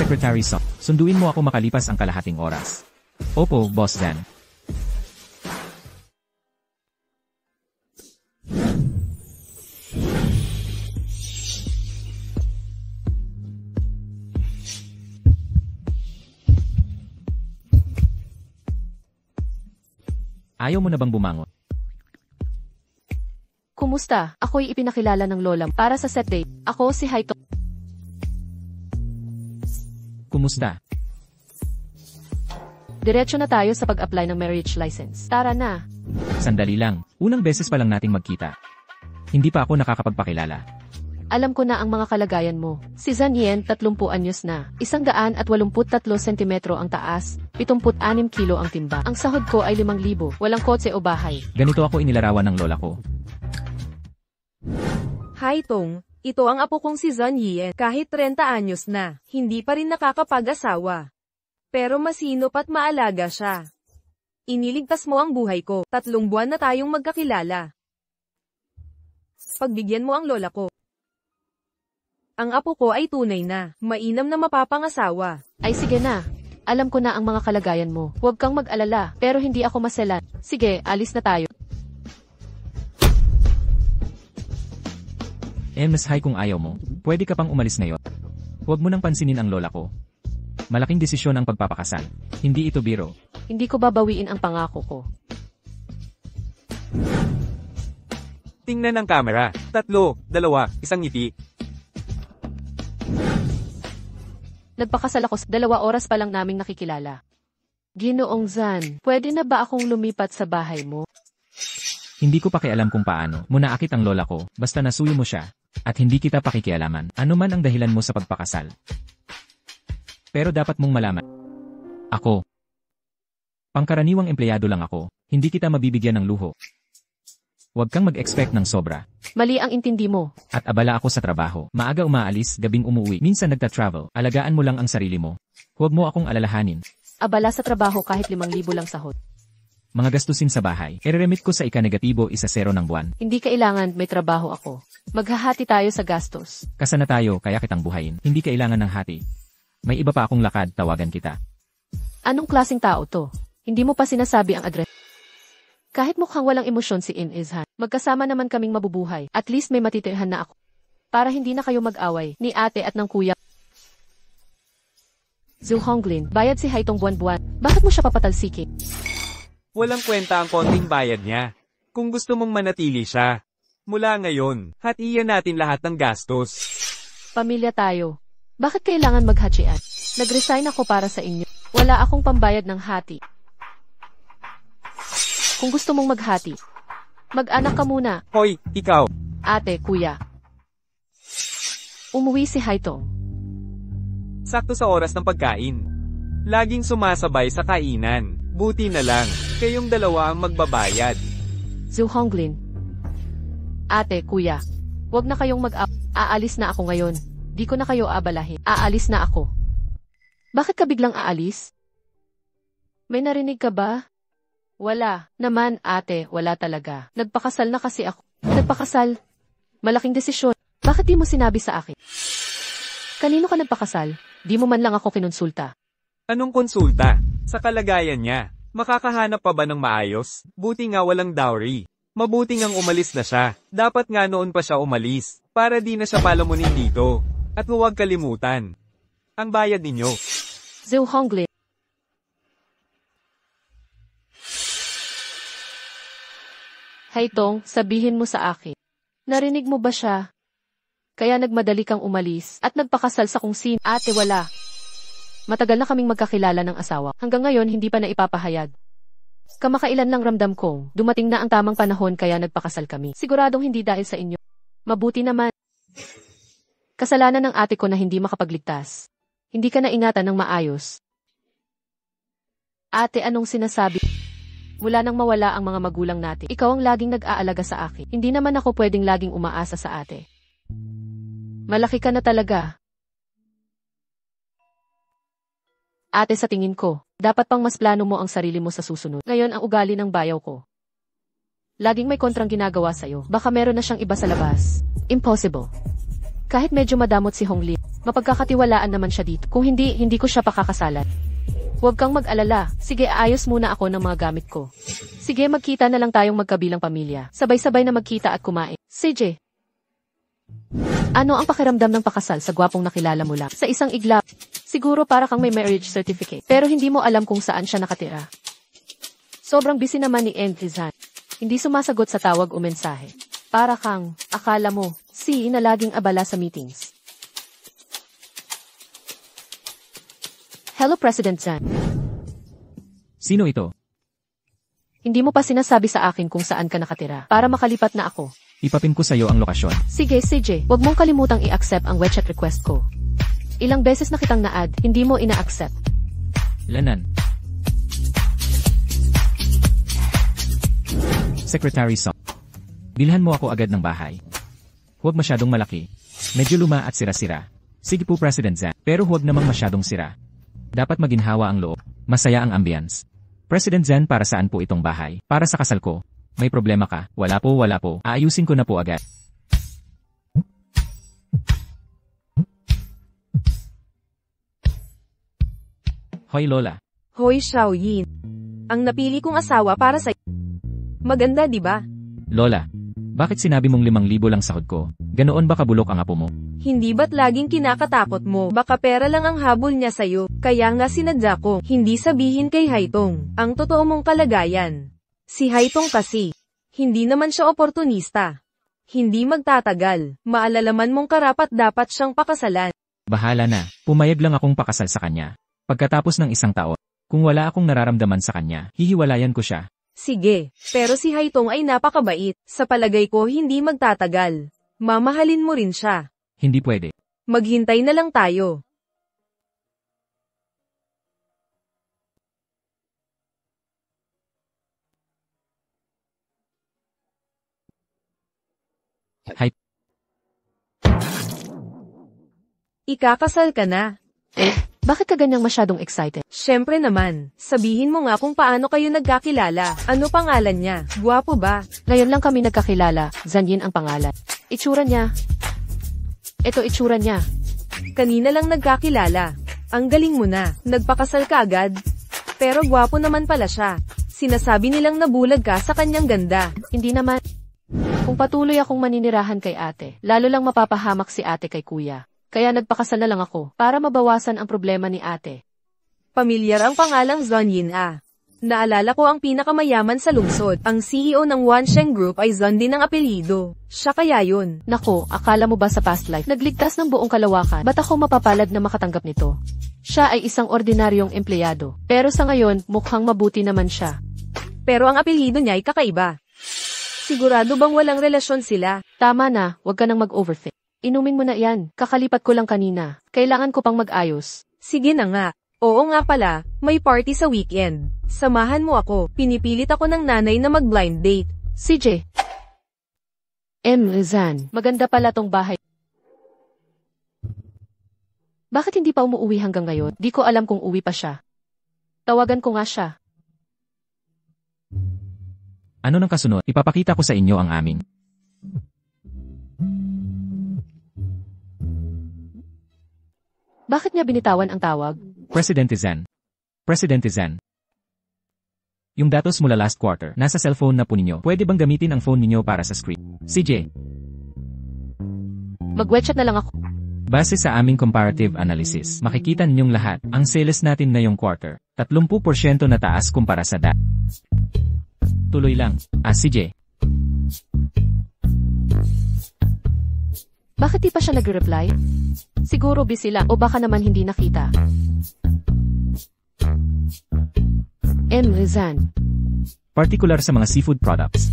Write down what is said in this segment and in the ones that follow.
Secretary Song. Sunduin mo ako makalipas ang kalahating oras. Opo, Boss Dan. Ayaw mo na bang bumangon? Kumusta? Ako'y ipinakilala ng lola para sa set date. Ako si Haito. Kumusta? Diretso na tayo sa pag-apply ng marriage license. Tara na. Sandali lang. Unang beses pa lang nating magkita. Hindi pa ako nakakapagpakilala. Alam ko na ang mga kalagayan mo. Si Zanyen, 30 anyos na. 183 sentimetro ang taas, 76 kilo ang timba. Ang sahod ko ay 5,000. Walang kotse o bahay. Ganito ako inilarawan ng lola ko. Hi Tong, ito ang apo kong si Zanyen. Kahit 30 anyos na, hindi pa rin nakakapag-asawa. Pero masinop at maalaga siya. Iniligtas mo ang buhay ko. 3 buwan na tayong magkakilala. Pagbigyan mo ang lola ko. Ang apo ko ay tunay na, mainam na mapapangasawa. Ay sige na. Alam ko na ang mga kalagayan mo. Huwag kang mag-alala, pero hindi ako maselan. Sige, alis na tayo. Mas hi kung ayaw mo. Pwede ka pang umalis ngayon. Huwag mo nang pansinin ang lola ko. Malaking desisyon ang pagpapakasal. Hindi ito biro. Hindi ko babawiin ang pangako ko. Tingnan ang camera. 3, 2, 1 ngiti. Nagpakasal ako 2 oras pa lang naming nakikilala. Ginoong Zan, pwede na ba akong lumipat sa bahay mo? Hindi ko pakialam kung paano mo naakit ang lola ko, basta nasuyo mo siya, at hindi kita pakikialaman, ano man ang dahilan mo sa pagpakasal. Pero dapat mong malaman. Ako. Pangkaraniwang empleyado lang ako, hindi kita mabibigyan ng luho. Huwag kang mag-expect ng sobra. Mali ang intindi mo. At abala ako sa trabaho. Maaga umaalis, gabing umuwi. Minsan nagta-travel. Alagaan mo lang ang sarili mo. Huwag mo akong alalahanin. Abala sa trabaho kahit 5,000 lang sahod. Mga gastusin sa bahay. Ireremit ko sa ika-negatibo 1-0 ng buwan. Hindi kailangan, may trabaho ako. Maghahati tayo sa gastos. Kasana tayo, kaya kitang buhayin. Hindi kailangan ng hati. May iba pa akong lakad, tawagan kita. Anong klaseng tao to? Hindi mo pa sinasabi ang address. Kahit mukhang walang emosyon si Izhan, magkasama naman kaming mabubuhay. At least may matitirhan na ako. Para hindi na kayo mag-away, ni ate at ng kuya. Zhu Honglin, bayad si Haitong buwan-buwan. Bakit mo siya papatalsikin? Walang kwenta ang konting bayad niya. Kung gusto mong manatili siya. Mula ngayon, hatiyan natin lahat ng gastos. Pamilya tayo. Bakit kailangan maghatsian? Nag-resign ako para sa inyo. Wala akong pambayad ng hati. Kung gusto mong maghati, mag-anak ka muna. Hoy, ikaw. Ate, kuya. Umuwi si Haitong. Sakto sa oras ng pagkain. Laging sumasabay sa kainan. Buti na lang, kayong dalawa ang magbabayad. Zhu Honglin. Ate, kuya. Huwag na kayong aalis na ako ngayon. Di ko na kayo abalahin. Aalis na ako. Bakit ka biglang aalis? May narinig ka ba? Wala. Naman, ate, wala talaga. Nagpakasal na kasi ako. Nagpakasal? Malaking desisyon. Bakit di mo sinabi sa akin? Kanino ka nagpakasal? Di mo man lang ako kinonsulta. Anong konsulta? Sa kalagayan niya, makakahanap pa ba ng maayos? Buti nga walang dowry. Mabuti ngang umalis na siya. Dapat nga noon pa siya umalis. Para di na siya palamunin dito. At huwag kalimutan. Ang bayad ninyo. Zhu Honglin. Haitong, sabihin mo sa akin. Narinig mo ba siya? Kaya nagmadali kang umalis at nagpakasal sa kung sino. Ate, wala. Matagal na kaming magkakilala ng asawa. Hanggang ngayon, hindi pa na ipapahayag. Kamakailan lang ramdam kong dumating na ang tamang panahon kaya nagpakasal kami. Siguradong hindi dahil sa inyo. Mabuti naman. Kasalanan ng ate ko na hindi makapagligtas. Hindi ka naingatan ng maayos. Ate, anong sinasabi? Mula nang mawala ang mga magulang natin, ikaw ang laging nag-aalaga sa akin. Hindi naman ako pwedeng laging umaasa sa ate. Malaki ka na talaga. Ate, sa tingin ko, dapat pang mas plano mo ang sarili mo sa susunod. Ngayon ang ugali ng bayaw ko. Laging may kontrang ginagawa sa'yo. Baka meron na siyang iba sa labas. Impossible. Kahit medyo madamot si Honglin, mapagkakatiwalaan naman siya dito. Kung hindi ko siya pakakasalan. Huwag kang mag-alala. Sige, aayos muna ako ng mga gamit ko. Sige, magkita na lang tayong magkabilang pamilya. Sabay-sabay na magkita at kumain. CJ. Ano ang pakiramdam ng pakasal sa gwapong nakilala mo lang? Sa isang iglap. Siguro para kang may marriage certificate. Pero hindi mo alam kung saan siya nakatira. Sobrang busy naman ni Entlizan. Hindi sumasagot sa tawag o mensahe. Para kang, akala mo, na laging abala sa meetings. Hello, President Zan. Sino ito? Hindi mo pa sinasabi sa akin kung saan ka nakatira para makalipat na ako. Ipapin ko sa'yo ang lokasyon. Sige, CJ, huwag mong kalimutang i-accept ang WeChat request ko. Ilang beses na kitang na-add, hindi mo ina-accept. Lanan. Secretary Song. Bilhan mo ako agad ng bahay. Huwag masyadong malaki. Medyo luma at sira-sira. Sige po, President Zan. Pero huwag namang masyadong sira. Dapat maginhawa ang loob. Masaya ang ambience. President Zan, para saan po itong bahay? Para sa kasal ko. May problema ka? Wala po. Aayusin ko na po agad. Hoy, Lola. Hoy, Xiaoyin. Ang napili kong asawa para sa... Maganda, di ba? Lola, bakit sinabi mong 5,000 lang sahod ko? Ganoon ba kabulok ang apo mo? Hindi ba't laging kinakatakot mo? Baka pera lang ang habol niya sa'yo. Kaya nga sinadya ko, hindi sabihin kay Haitong ang totoo mong kalagayan. Si Haitong kasi, hindi naman siya oportunista. Hindi magtatagal. Maalalaman mong karapat dapat siyang pakasalan. Bahala na, pumayag lang akong pakasal sa kanya. Pagkatapos ng 1 taon, kung wala akong nararamdaman sa kanya, hihiwalayan ko siya. Sige, pero si Haitong ay napakabait. Sa palagay ko hindi magtatagal. Mamahalin mo rin siya. Hindi pwede. Maghintay na lang tayo. Hi. Ikakasal ka na. Bakit ka ganyang masyadong excited? Syempre naman, sabihin mo nga kung paano kayo nagkakilala. Ano pangalan niya? Guwapo ba? Ngayon lang kami nagkakilala, Zanyin ang pangalan. Itsura niya. Ito itsura niya. Kanina lang nagkakilala. Ang galing mo na, nagpakasal ka agad. Pero guwapo naman pala siya. Sinasabi nilang nabulag ka sa kanyang ganda. Hindi naman. Kung patuloy akong maninirahan kay ate, lalo lang mapapahamak si ate kay kuya. Kaya nagpakasal na lang ako, para mabawasan ang problema ni ate. Pamilyar ang pangalang Zonyin A. Naalala ko ang pinakamayaman sa lungsod. Ang CEO ng Wansheng Group ay Zon din ang apelyido. Siya kaya yun. Nako, akala mo ba sa past life, nagligtas ng buong kalawakan? Ba't ako mapapalad na makatanggap nito? Siya ay isang ordinaryong empleyado. Pero sa ngayon, mukhang mabuti naman siya. Pero ang apelyido niya ay kakaiba. Sigurado bang walang relasyon sila? Tama na, huwag ka nang mag-overthink. Inumin mo na yan, kakalipat ko lang kanina. Kailangan ko pang mag-ayos. Sige na nga. Oo nga pala, may party sa weekend. Samahan mo ako, pinipilit ako ng nanay na mag-blind date. CJ. Zan, maganda pala tong bahay. Bakit hindi pa umuwi hanggang ngayon? Di ko alam kung uwi pa siya. Tawagan ko nga siya. Ano nang kasunod? Ipapakita ko sa inyo ang aming. Bakit niya binitawan ang tawag? Presidente Zan. Presidente Zan. Yung datos mula last quarter, nasa cellphone na po ninyo. Pwede bang gamitin ang phone ninyo para sa script? CJ. Mag-wechat na lang ako. Base sa aming comparative analysis, makikita ninyong lahat, ang sales natin ngayong quarter, 30% na taas kumpara sa Tuloy lang. CJ. Bakit di pa siya nag-reply? Siguro busy lang o baka naman hindi nakita. Zan. Particular sa mga seafood products.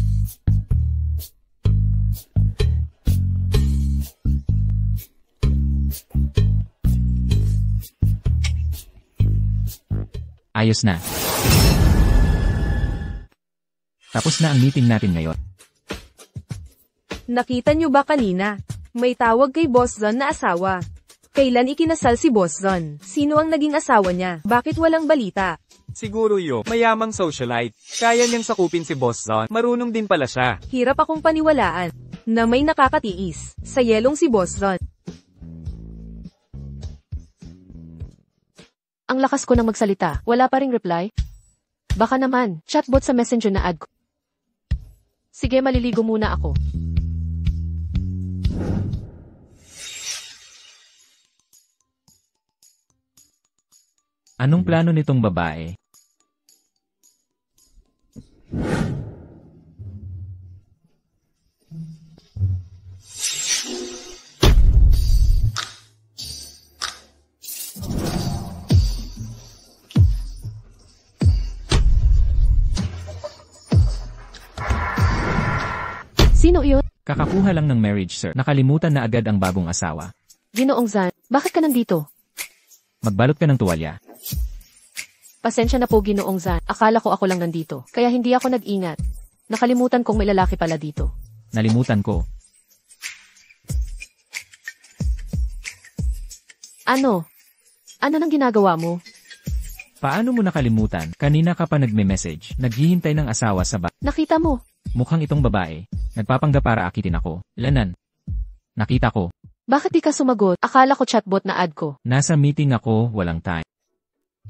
Ayos na. Tapos na ang meeting natin ngayon. Nakita niyo ba kanina? May tawag kay Boss Zon na asawa. Kailan ikinasal si Boss Zon? Sino ang naging asawa niya? Bakit walang balita? Siguro mayamang socialite. Kaya niyang sakupin si Boss Zon. Marunong din pala siya. Hirap akong paniwalaan na may nakakatiis sa yelong si Boss Zon. Ang lakas ko nang magsalita. Wala pa ring reply? Baka naman, chatbot sa messenger na ad ko. Sige, maliligo muna ako. Anong plano nitong babae? Sino iyon? Kakakuha lang ng marriage, sir. Nakalimutan na agad ang bagong asawa. Ginoong Zan, bakit ka nandito? Magbalot ka ng tuwalya. Pasensya na po, Ginoong Zan. Akala ko ako lang nandito. Kaya hindi ako nag-ingat. Nakalimutan kong may lalaki pala dito. Nalimutan ko. Ano? Ano nang ginagawa mo? Paano mo nakalimutan? Kanina ka pa nagme-message. Naghihintay ng asawa sa Nakita mo? Mukhang itong babae. Nagpapangga para akitin ako. Lanan. Nakita ko. Bakit di ka sumagot? Akala ko chatbot na ad ko. Nasa meeting ako, walang time.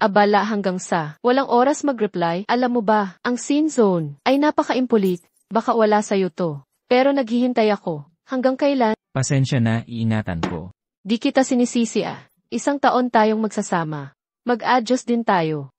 Abala hanggang sa walang oras mag-reply. Alam mo ba, ang scene zone ay napaka-impolite. Baka wala sa'yo to. Pero naghihintay ako. Hanggang kailan? Pasensya na, iingatan ko. Di kita sinisisi ah. 1 taon tayong magsasama. Mag-adjust din tayo.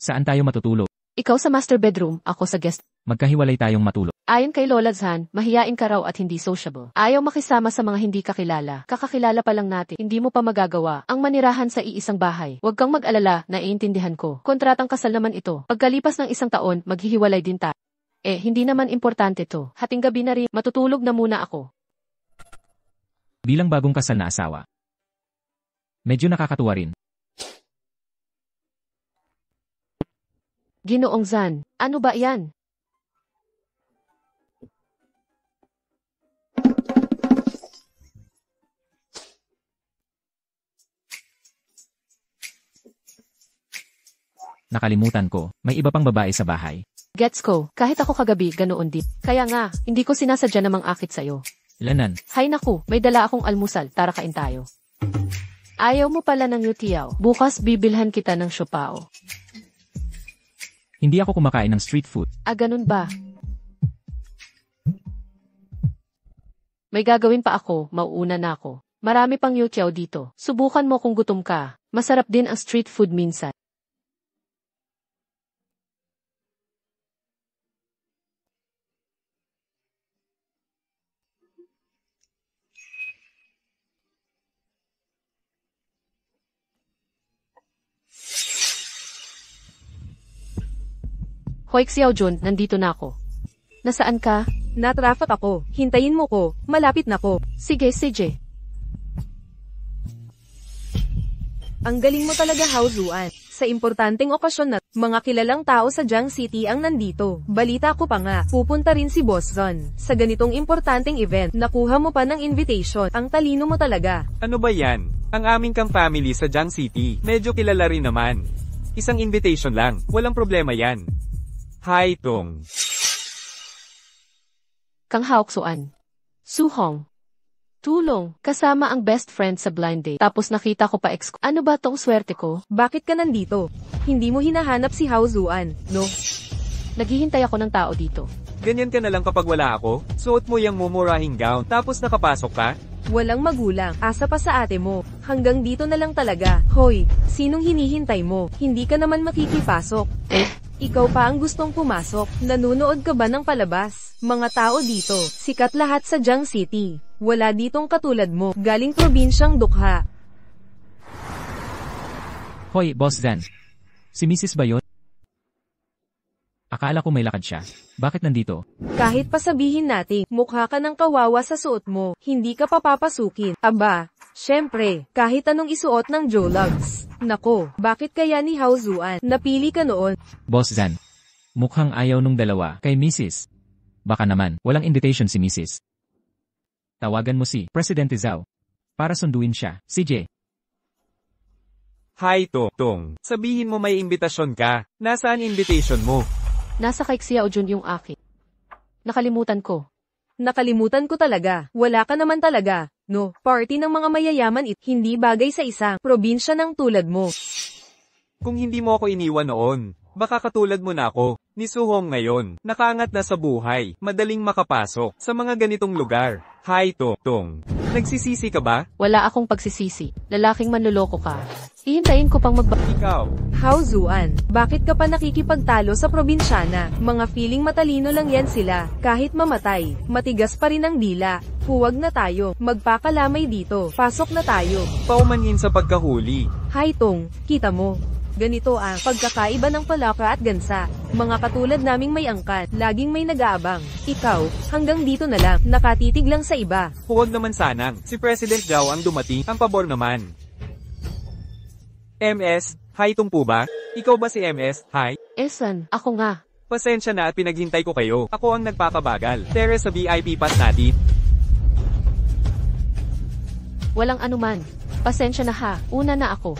Saan tayo matutulog? Ikaw sa master bedroom, ako sa guest. Magkahiwalay tayong matulog. Ayon kay Lola Zhan, mahiyain ka raw at hindi sociable. Ayaw makisama sa mga hindi kakilala. Kakakilala pa lang natin, hindi mo pa magagawa ang manirahan sa iisang bahay. Huwag kang mag-alala, naiintindihan ko. Kontratang kasal naman ito. Pagkalipas ng 1 taon, maghihiwalay din tayo. Hindi naman importante to. Hating gabi na rin, matutulog na muna ako. Bilang bagong kasal na asawa. Medyo nakakatuwa rin. Ginoong Zhan, ano ba yan? Nakalimutan ko, may iba pang babae sa bahay. Gets ko, kahit ako kagabi, ganoon din. Kaya nga, hindi ko sinasadya namang akit sa'yo. Lanan. Hay naku, may dala akong almusal, tara kain tayo. Ayaw mo pala ng yutiao, bukas bibilhan kita ng siopao. Hindi ako kumakain ng street food. Ganun ba? May gagawin pa ako, mauuna na ako. Marami pang yutiao dito. Subukan mo kung gutom ka. Masarap din ang street food minsan. Hoy Xiao Jun, nandito na ako. Nasaan ka? Na-traffic ako. Hintayin mo ko. Malapit na ko. Sige, sige. Ang galing mo talaga, Hao Zuan. Sa importanteng okasyon na, mga kilalang tao sa Jiang City ang nandito. Balita ko pa nga, pupunta rin si Boss Zon. Sa ganitong importanteng event, nakuha mo pa ng invitation. Ang talino mo talaga. Ano ba yan? Ang aming kang family sa Jiang City. Medyo kilala rin naman. Isang invitation lang. Walang problema yan. Hi, Tong. Kang Haoksuan. Suhong. Tulong, kasama ang best friend sa blind date. Tapos nakita ko pa ex ko. Ano ba tong swerte ko? Bakit ka nandito? Hindi mo hinahanap si Hao Zuan, no? Naghihintay ako ng tao dito. Ganyan ka na lang kapag wala ako? Suot mo yung mumurahing gown, tapos nakapasok ka? Walang magulang, asa pa sa ate mo. Hanggang dito na lang talaga. Hoy, sinong hinihintay mo? Hindi ka naman makikipasok. Ikaw pa ang gustong pumasok. Nanunood ka ba ng palabas? Mga tao dito, sikat lahat sa Jiang City. Wala ditong katulad mo, galing probinsyang Dukha. Hoy, Boss Zan. Si Mrs. ba yun? Akala ko may lakad siya. Bakit nandito? Kahit pa sabihin natin, mukha ka ng kawawa sa suot mo, hindi ka papapasukin. Aba, syempre, kahit anong isuot ng Jologs. Nako, bakit kaya ni Hao Zuan napili ka noon? Boss Zan. Mukhang ayaw nung dalawa kay Mrs. Baka naman, walang invitation si Mrs. Tawagan mo si Presidente Zhao. Para sunduin siya, CJ. Hi, Tong. Sabihin mo may imbitasyon ka. Nasaan invitation mo? Nasa kay Xiao Jun yung akin. Nakalimutan ko. Nakalimutan ko talaga. Wala ka naman talaga. No, party ng mga mayayaman hindi bagay sa isang probinsya ng tulad mo. Kung hindi mo ako iniwan noon, baka katulad mo na ako, ni Suhong ngayon, nakaangat na sa buhay, madaling makapasok, sa mga ganitong lugar. Hi Tong. Nagsisisi ka ba? Wala akong pagsisisi. Lalaking manloloko ka. Hihintayin ko pang Ikaw. How Zuan, bakit ka pa nakikipagtalo sa probinsyana? Mga feeling matalino lang yan sila. Kahit mamatay, matigas pa rin ang dila. Huwag na tayo, magpakalamay dito. Pasok na tayo. Paumanhin sa pagkahuli. Hi Tong, kita mo. Ganito ang pagkakaiba ng palaka at gansa. Mga katulad naming may angkat, laging may nag-aabang. Ikaw, hanggang dito na lang, nakatitig lang sa iba. Huwag naman sanang, si President Zhao ang dumating, ang pabor naman. MS, hi Tung po ba? Ikaw ba si MS, hi? Esan, ako nga. Pasensya na at pinaghintay ko kayo. Ako ang nagpapabagal. Tere sa VIP pass natin. Walang anuman. Pasensya na ha, una na ako.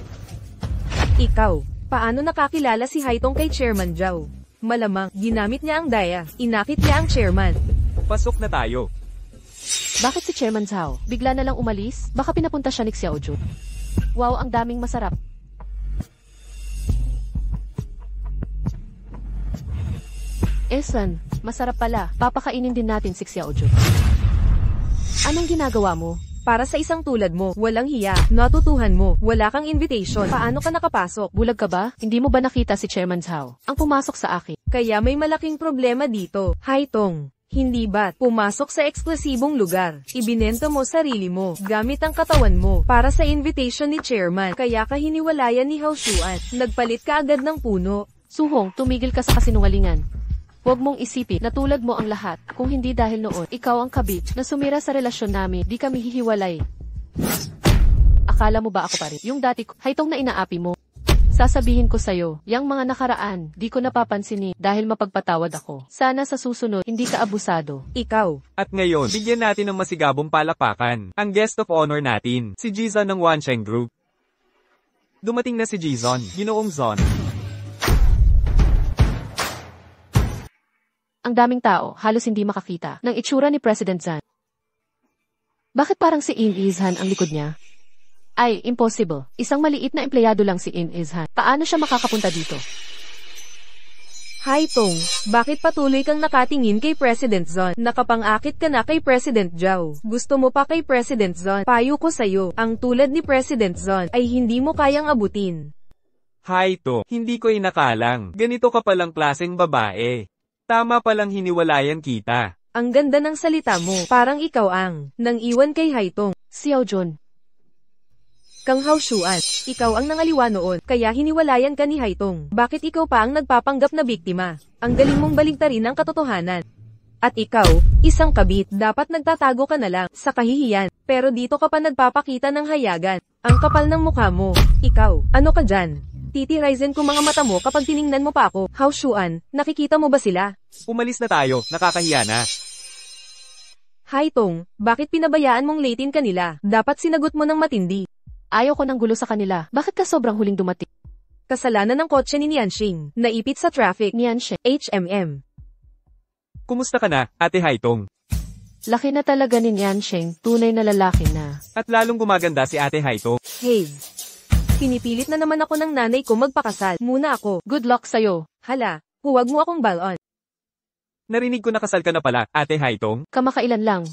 Ikaw, paano nakakilala si Haitong kay Chairman Zhao? Malamang, ginamit niya ang daya, inakit niya ang chairman. Pasok na tayo. Bakit si Chairman Zhao? Bigla na lang umalis? Baka pinapunta siya ni Xiaoju. Wow, ang daming masarap. Esan, masarap pala. Papakainin din natin si Xiaoju. Anong ginagawa mo? Para sa isang tulad mo, walang hiya, natutuhan mo, wala kang invitation, paano ka nakapasok? Bulag ka ba? Hindi mo ba nakita si Chairman Zhao? Ang pumasok sa akin. Kaya may malaking problema dito. Haitong, hindi ba't pumasok sa eksklusibong lugar? Ibinenta mo sarili mo, gamit ang katawan mo, para sa invitation ni Chairman. Kaya ka hiniwalayan ni Hao Shuan, nagpalit ka agad ng puno. Suhong, tumigil ka sa kasinungalingan. Huwag mong isipin na tulad mo ang lahat, kung hindi dahil noon, ikaw ang kabit na sumira sa relasyon namin, di kami hihiwalay. Akala mo ba ako pa rin? Yung dati ko, Haitong na inaapi mo. Sasabihin ko sa'yo, yang mga nakaraan, di ko napapansinin dahil mapagpatawad ako. Sana sa susunod, hindi ka abusado. Ikaw. At ngayon, bigyan natin ng masigabong palakpakan, ang guest of honor natin, si Jizon ng Wansheng Group. Dumating na si Jizon, Ginoong Zon. Ang daming tao, halos hindi makakita, ng itsura ni President Zhan. Bakit parang si In Izhan ang likod niya? Ay, impossible. Isang maliit na empleyado lang si In Izhan. Paano siya makakapunta dito? Haitong, bakit patuloy kang nakatingin kay President Zon? Nakapangakit ka na kay President Zhao. Gusto mo pa kay President Zon? Payo ko sa'yo, ang tulad ni President Zon ay hindi mo kayang abutin. Haito, hindi ko inakalang, ganito ka palang klaseng babae. Tama palang hiniwalayan kita. Ang ganda ng salita mo, parang ikaw ang nang iwan kay Haitong. Xiaojun. Kang Hao Shuan, ikaw ang nangaliwa noon, kaya hiniwalayan ka ni Haitong. Bakit ikaw pa ang nagpapanggap na biktima? Ang galing mong baligtarin ang katotohanan. At ikaw, isang kabit, dapat nagtatago ka na lang sa kahihiyan. Pero dito ka pa nagpapakita ng hayagan. Ang kapal ng mukha mo. Ikaw, ano ka dyan? Titiraizin ko mga mata mo kapag tiningnan mo pa ako. Hao Shuan, nakikita mo ba sila? Umalis na tayo, nakakahiya na. Haitong, bakit pinabayaan mong latein kanila? Dapat sinagot mo ng matindi. Ayaw ko ng gulo sa kanila. Bakit ka sobrang huling dumating? Kasalanan ng kotse ni Nianxing. Naipit sa traffic. Nianxing. HMM. Kumusta ka na, Ate Haitong? Laki na talaga ni Nianxing. Tunay na lalaki na. At lalong gumaganda si Ate Haitong. Haze. Pinipilit na naman ako ng nanay ko magpakasal. Muna ako. Good luck sa'yo. Hala, huwag mo akong balon. Narinig ko nakasal ka na pala, Ate Haitong. Kamakailan lang.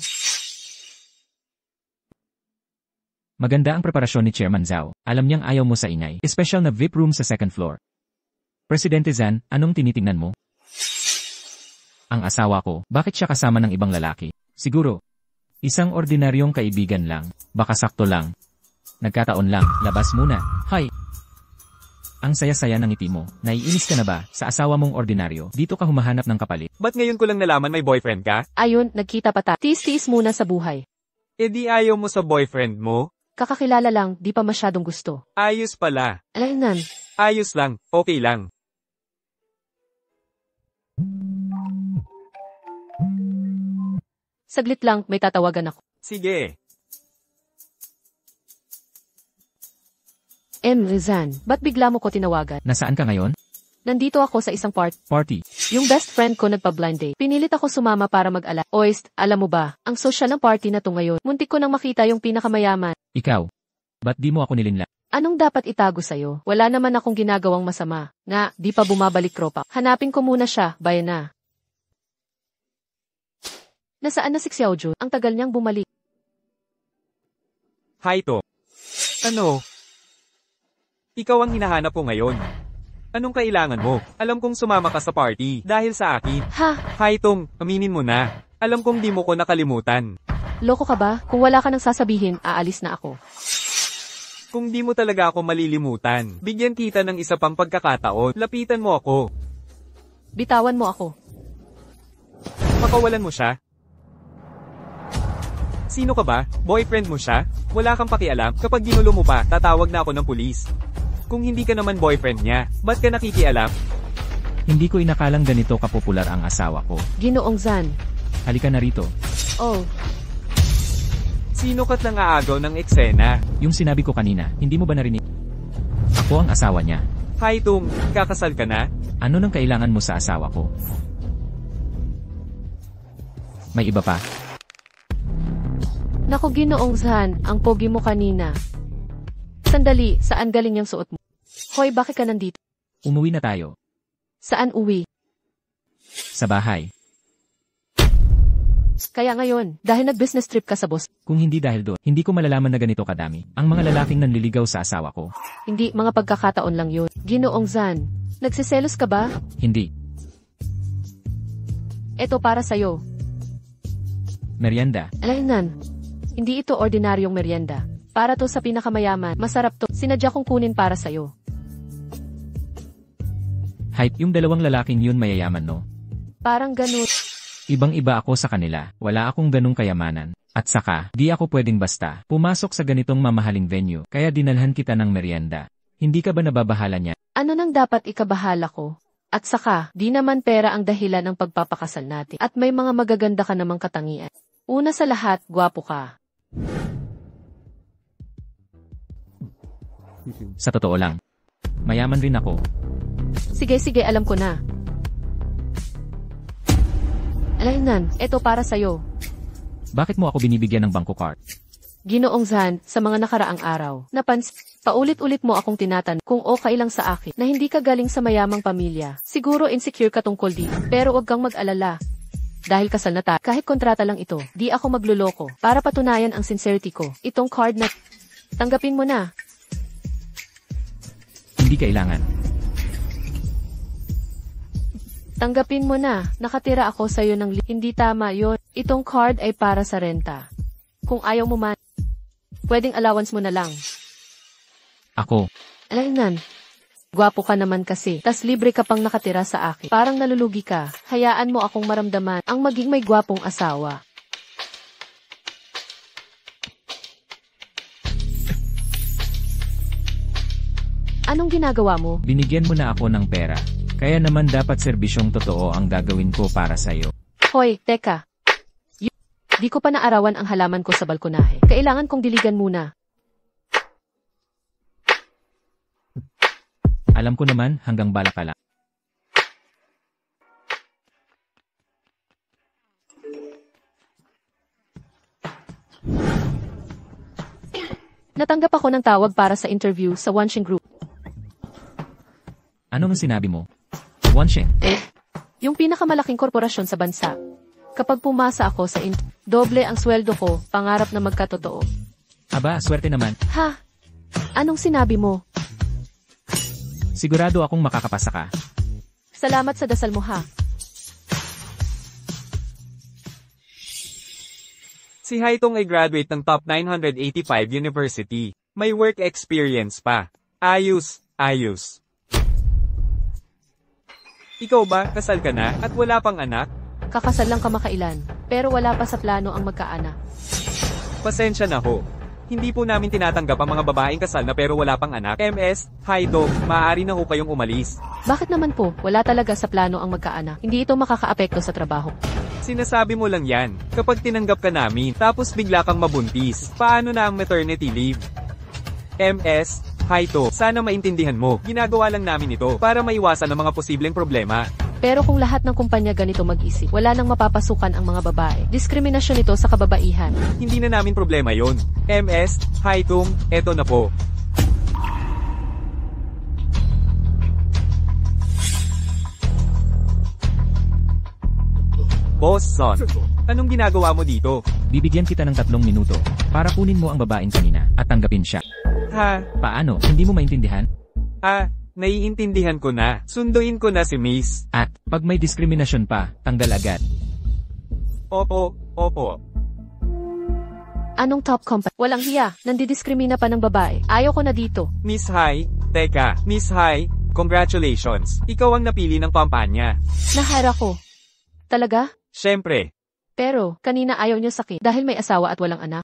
Maganda ang preparasyon ni Chairman Zhao. Alam niyang ayaw mo sa ingay. Special na VIP room sa second floor. Presidente Zhan, anong tinitingnan mo? Ang asawa ko, bakit siya kasama ng ibang lalaki? Siguro, isang ordinaryong kaibigan lang. Baka sakto lang. Nagkataon lang, labas muna. Hi! Ang saya-saya ng ngiti mo. Naiinis ka na ba sa asawa mong ordinaryo? Dito ka humahanap ng kapalit. Ba't ngayon ko lang nalaman may boyfriend ka? Ayun, nagkita pa tayo. Tiis-tiis muna sa buhay. E di ayaw mo sa boyfriend mo? Kakakilala lang, di pa masyadong gusto. Ayos pala. Alainan. Ayos lang, okay lang. Saglit lang, may tatawagan ako. Sige. Rizan, ba't bigla mo ko tinawagan? Nasaan ka ngayon? Nandito ako sa isang Party. Yung best friend ko nagpa-blind date. Pinilit ako sumama para mag-ala. Oist, alam mo ba, ang social ng party na to ngayon. Muntik ko nang makita yung pinakamayaman. Ikaw, ba't di mo ako nilinla? Anong dapat itago sa'yo? Wala naman akong ginagawang masama. Nga, di pa bumabalik tropa. Hanapin ko muna siya, bayan na. Nasaan na si Xiaojun? Ang tagal niyang bumalik. Haito. Ano? Ikaw ang hinahanap ko ngayon. Anong kailangan mo? Alam kong sumama ka sa party dahil sa akin. Ha? Haitong, aminin mo na. Alam kong di mo ko nakalimutan. Loko ka ba? Kung wala ka nang sasabihin, aalis na ako. Kung di mo talaga ako malilimutan, bigyan kita ng isa pang pagkakataon. Lapitan mo ako. Bitawan mo ako. Pakawalan mo siya. Sino ka ba? Boyfriend mo siya? Wala kang pakialam. Kapag ginulo mo pa, tatawag na ako ng pulis. Kung hindi ka naman boyfriend niya, ba't ka nakikialam? Hindi ko inakalang ganito kapopular ang asawa ko. Ginoong Zan. Halika na rito. Oh, Sino ka't nang aagaw ng eksena? Yung sinabi ko kanina, hindi mo ba narinig? Ako ang asawa niya. Haitong, kakasal ka na? Ano nang kailangan mo sa asawa ko? May iba pa? naku Ginoong Zan, ang pogi mo kanina. Sandali, saan galing yung suot mo? Hoy, bakit ka nandito? Umuwi na tayo. Saan uwi? Sa bahay. Kaya ngayon, dahil nag-business trip ka sa boss, Kung hindi dahil doon, hindi ko malalaman na ganito kadami. Ang mga lalaking nanliligaw sa asawa ko. hindi mga pagkakataon lang yun. Ginoong Zan, nagsiselos ka ba? Hindi. Eto para sa'yo. Merienda. Alainan, hindi ito ordinaryong merienda. Para to sa pinakamayaman, masarap to, sinadya kong kunin para sa'yo. Hype, yung dalawang lalaking yun mayayaman no? Parang ganun. Ibang-iba ako sa kanila, wala akong ganung kayamanan. At saka, di ako pwedeng basta pumasok sa ganitong mamahaling venue, kaya dinalhan kita ng merienda. Hindi ka ba nababahala niya? Ano nang dapat ikabahala ko? At saka, di naman pera ang dahilan ng pagpapakasal natin. At may mga magaganda ka namang katangian. Una sa lahat, gwapo ka. Sa totoo lang. Mayaman rin ako. Sige, alam ko na. Alainan, eto para sa'yo. Bakit mo ako binibigyan ng bangko card? Ginoong Zan, sa mga nakaraang araw, paulit-ulit mo akong tinatanong kung okay lang sa akin na hindi ka galing sa mayamang pamilya. Siguro insecure ka tungkol dito, pero wag kang mag-alala. Dahil kasal na tayo, kahit kontrata lang ito, di ako magluloko para patunayan ang sincerity ko. Itong card na tanggapin mo na. Hindi kailangan. Tanggapin mo na, nakatira ako sa'yo ng hindi tama yon. Itong card ay para sa renta. Kung ayaw mo man, pwedeng allowance mo na lang. Ako. Alainan, gwapo ka naman kasi, tas libre ka pang nakatira sa akin. Parang nalulugi ka, hayaan mo akong maramdaman ang maging may gwapong asawa. Anong ginagawa mo? Binigyan mo na ako ng pera. Kaya naman dapat serbisyong totoo ang gagawin ko para sa'yo. Hoy, teka. Di ko pa naarawan ang halaman ko sa balkonahe. Kailangan kong diligan muna. Alam ko naman, hanggang bala ka lang. Natanggap ako ng tawag para sa interview sa Wansheng Group. Ano ang sinabi mo? Wansheng. Yung pinakamalaking korporasyon sa bansa. Kapag pumasa ako sa doble ang sweldo ko, pangarap na magkatotoo. Aba, swerte naman. Ha? Anong sinabi mo? Sigurado akong makakapasa ka. Salamat sa dasal mo ha. Si Haitong ay graduate ng top 985 university. May work experience pa. Ayos. Ikaw ba, kasal ka na, at wala pang anak? Kakasal lang kamakailan, pero wala pa sa plano ang magkaanak. Pasensya na ho. Hindi po namin tinatanggap ang mga babaeng kasal na pero wala pang anak. MS, Haitong, maaari na ho kayong umalis. Bakit naman po, wala talaga sa plano ang magkaanak? Hindi ito makakaapekto sa trabaho. Sinasabi mo lang yan. Kapag tinanggap ka namin, tapos bigla kang mabuntis, paano na ang maternity leave? MS, Haito, sana maintindihan mo. Ginagawa lang namin ito para maiwasan ang mga posibleng problema. Pero kung lahat ng kumpanya ganito mag-isip, wala nang mapapasukan ang mga babae. Diskriminasyon ito sa kababaihan. Hindi na namin problema yon. MS, Haitung, eto na po. Boss Son, anong ginagawa mo dito? Bibigyan kita ng 3 minuto para kunin mo ang babaeng kanina at tanggapin siya. Ha? Paano? Hindi mo maintindihan? Naiintindihan ko na. Sunduin ko na si Miss. At, pag may diskriminasyon pa, tanggal agad. Opo. Anong top company? Walang hiya, nandidiskrimina pa ng babae. Ayaw ko na dito. Miss Hai, teka, Miss Hai, congratulations. Ikaw ang napili ng kampanya. Nahara ko. Talaga? Siyempre, Pero, kanina ayaw niyo sakit dahil may asawa at walang anak.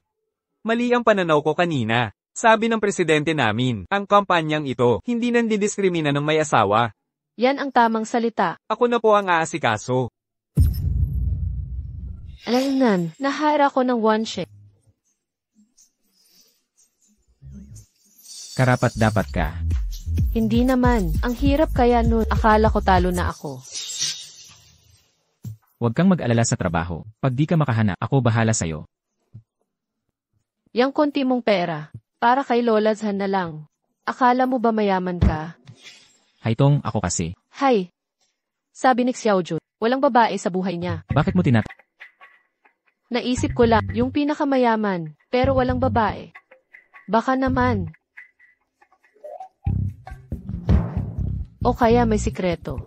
mali ang pananaw ko kanina. Sabi ng presidente namin, ang kampanyang ito, hindi nandidiskrimina ng may asawa. Yan ang tamang salita. Ako na po ang aasikaso. Alam nahara ko ng one shake. Karapat dapat ka. Hindi naman. Ang hirap kaya nun. Akala ko talo na ako. Huwag kang mag-alala sa trabaho. Pag di ka makahanap, ako bahala sa'yo. Yang konti mong pera. Para kay Lola Zhan na lang. Akala mo ba mayaman ka? Haitong, ako kasi. Hay! Sabi ni Xiaojun, walang babae sa buhay niya. Bakit mo Naisip ko lang, yung pinakamayaman, pero walang babae. Baka naman. O kaya may sikreto.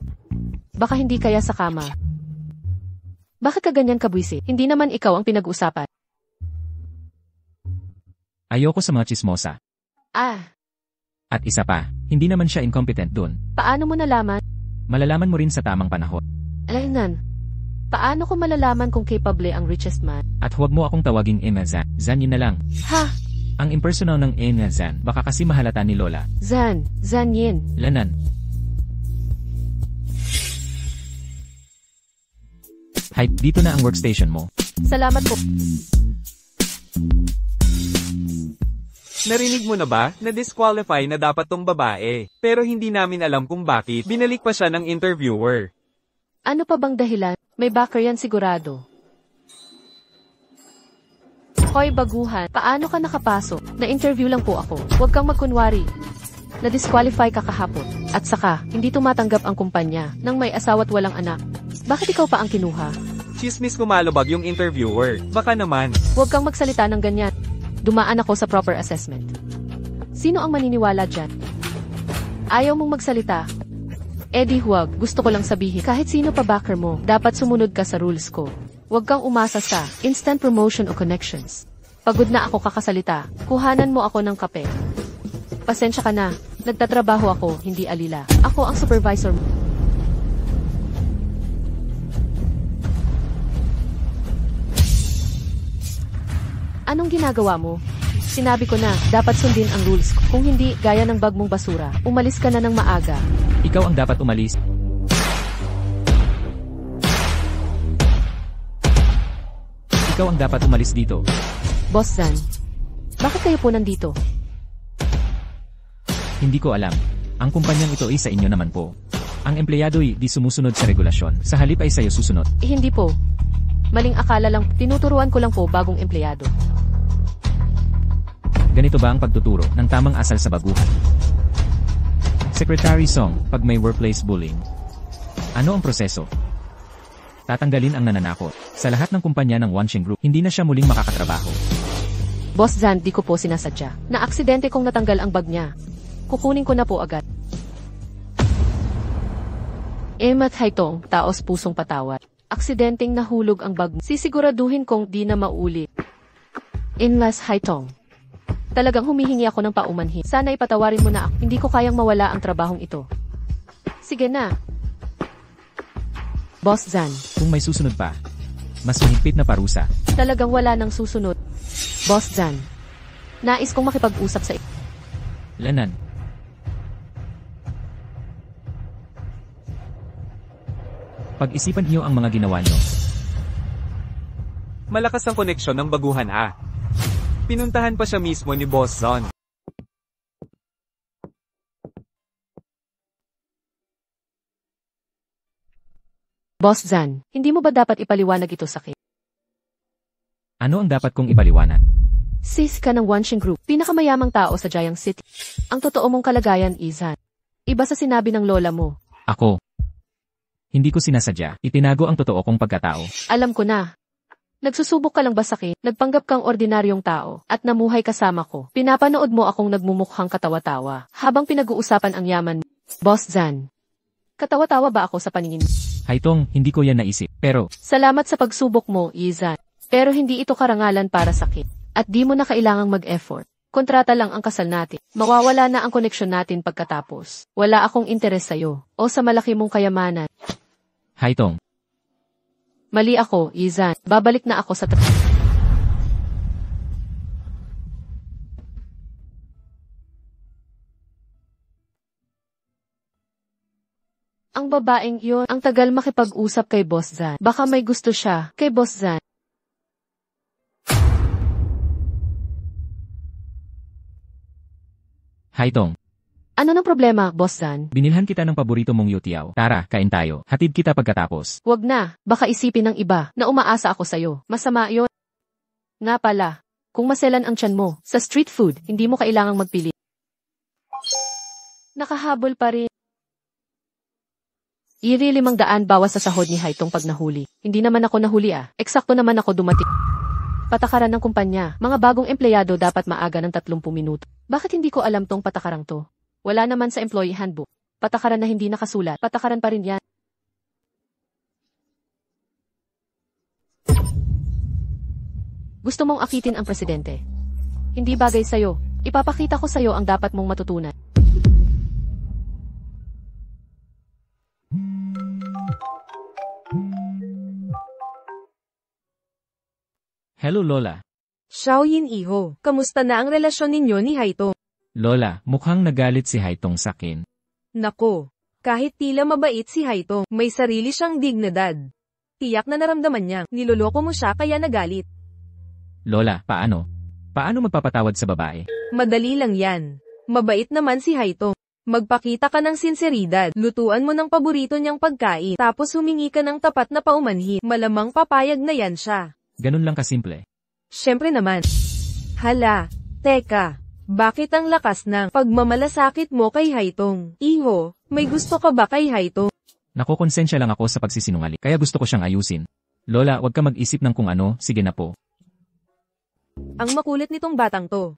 Baka hindi kaya sa kama. Bakit ka ganyan kabwisi? Hindi naman ikaw ang pinag-usapan. Ayoko sa mga chismosa. At isa pa, hindi naman siya incompetent dun. paano mo nalaman? Malalaman mo rin sa tamang panahon. Alaynan. Paano ko malalaman kung capable ang richest man? At huwag mo akong tawaging Ina Zan. Zan yun na lang. Ha? Ang impersonal ng Ina Zan, baka kasi mahalata ni Lola. Zan Yin. Lanan. Hype, dito na ang workstation mo. Salamat po. Narinig mo na ba, na-disqualify na dapat tong babae. Pero hindi namin alam kung bakit, binalik pa siya ng interviewer. Ano pa bang dahilan? May backer yan sigurado. Hoy baguhan, paano ka nakapasok? Na-interview lang po ako. Huwag kang magkunwari. Na-disqualify ka kahapon. At saka, hindi tumatanggap ang kumpanya nang may asawa't walang anak. Bakit ikaw pa ang kinuha? Chismis kumalabag yung interviewer. Baka naman. Huwag kang magsalita ng ganyan. Dumaan ako sa proper assessment. Sino ang maniniwala dyan? Ayaw mong magsalita. Eddie huwag, gusto ko lang sabihin, kahit sino pa backer mo, dapat sumunod ka sa rules ko. Huwag kang umasa sa instant promotion o connections. Pagod na ako kakasalita, kuhanan mo ako ng kape. Pasensya ka na, nagtatrabaho ako, hindi alila. Ako ang supervisor mo. Anong ginagawa mo? Sinabi ko na, dapat sundin ang rules ko. Kung hindi, gaya ng bag mong basura, umalis ka na ng maaga. Ikaw ang dapat umalis. Ikaw ang dapat umalis dito. Boss Zan, bakit kayo po nandito? Hindi ko alam. Ang kumpanyang ito ay sa inyo naman po. Ang empleyado ay di sumusunod sa regulasyon. Sa halip ay sa'yo susunod. Hindi po. Maling akala lang, tinuturuan ko lang po bagong empleyado. Ganito ba ang pagtuturo ng tamang asal sa baguhan? Secretary Song, pag may workplace bullying. Ano ang proseso? Tatanggalin ang nananakot. Sa lahat ng kumpanya ng Wansheng Group, hindi na siya muling makakatrabaho. Boss Zan, di ko po sinasadya. Na-aksidente kong natanggal ang bag niya. Kukunin ko na po agad. Emat Haitong, taos pusong patawad. Aksidenteng nahulog ang bag mo. Sisiguraduhin kong di na maulit. Inlas Haitong. Talagang humihingi ako ng paumanhin. Sana ipatawarin mo na ako. Hindi ko kayang mawala ang trabahong ito. Sige na. Boss Zan. Kung may susunod pa, mas mahigpit na parusa. Talagang wala nang susunod. Boss Zan. Nais kong makipag-usap sa iyo. Lanan. Pag-isipan niyo ang mga ginawa niyo. Malakas ang koneksyon ng baguhan Pinuntahan pa siya mismo ni Boss Zon. Boss Zan, hindi mo ba dapat ipaliwanag ito sa akin? Ano ang dapat kong ipaliwanag? Sis ka ng Wanshing Group, pinakamayamang tao sa Jiang City. Ang totoo mong kalagayan, Izan. Iba sa sinabi ng lola mo. Ako. Hindi ko sinasadya. Itinago ang totoo kong pagkatao. Alam ko na. Nagsusubok ka lang ba sa akin? Nagpanggap kang ordinaryong tao at namuhay kasama ko. Pinapanood mo akong nagmumukhang katawa-tawa habang pinag-uusapan ang yaman. Boss Zan. Katawa-tawa ba ako sa paningin mo? Haitong, hindi ko yan naisip. Pero, Salamat sa pagsubok mo, Izan. Pero hindi ito karangalan para sa akin. At di mo na kailangang mag-effort. Kontrata lang ang kasal natin. Mawawala na ang koneksyon natin pagkatapos. Wala akong interes sa'yo o sa malaki mong kayamanan. Haitong, Mali ako, Izan. Babalik na ako sa Ang babaeng yun, ang tagal makipag-usap kay Boss Zan. Baka may gusto siya kay Boss Zan. Haitong, Ano ng problema, Boss Zan? binilhan kita ng paborito mong yotiao. Tara, kain tayo. Hatid kita pagkatapos. Wag na, baka isipin ng iba na umaasa ako sa'yo. Masama yon. Nga pala, kung maselan ang tiyan mo, sa street food, hindi mo kailangang magpili. Nakahabol pa rin. Iri 500 bawas sa sahod ni Haitong pag nahuli. Hindi naman ako nahuli ah. Eksakto naman ako dumating. Patakaran ng kumpanya. Mga bagong empleyado dapat maaga ng 30 minuto. Bakit hindi ko alam tong patakarang to? Wala naman sa employee handbook. Patakaran na hindi nakasulat. Patakaran pa rin yan. Gusto mong akitin ang presidente. Hindi bagay sa'yo. Ipapakita ko sa'yo ang dapat mong matutunan. Hello Lola. Xiaoyin iho, kamusta na ang relasyon ninyo ni Haitong? Lola, mukhang nagalit si Haitong sakin. Nako, kahit tila mabait si Haitong, may sarili siyang dignidad. Tiyak na naramdaman niya, niloloko mo siya kaya nagalit. Lola, paano? Paano magpapatawad sa babae? Madali lang yan. Mabait naman si Haitong. Magpakita ka ng sinseridad, lutuan mo ng paborito niyang pagkain, tapos humingi ka ng tapat na paumanhin, malamang papayag na yan siya. Ganun lang kasimple. Siyempre naman. Hala, teka, bakit ang lakas ng pagmamalasakit mo kay Haitong? Iho, may gusto ka ba kay Haitong? Nakokonsensya lang ako sa pagsisinungaling, kaya gusto ko siyang ayusin. Lola, wag ka mag-isip ng kung ano, sige na po. Ang makulit nitong batang to.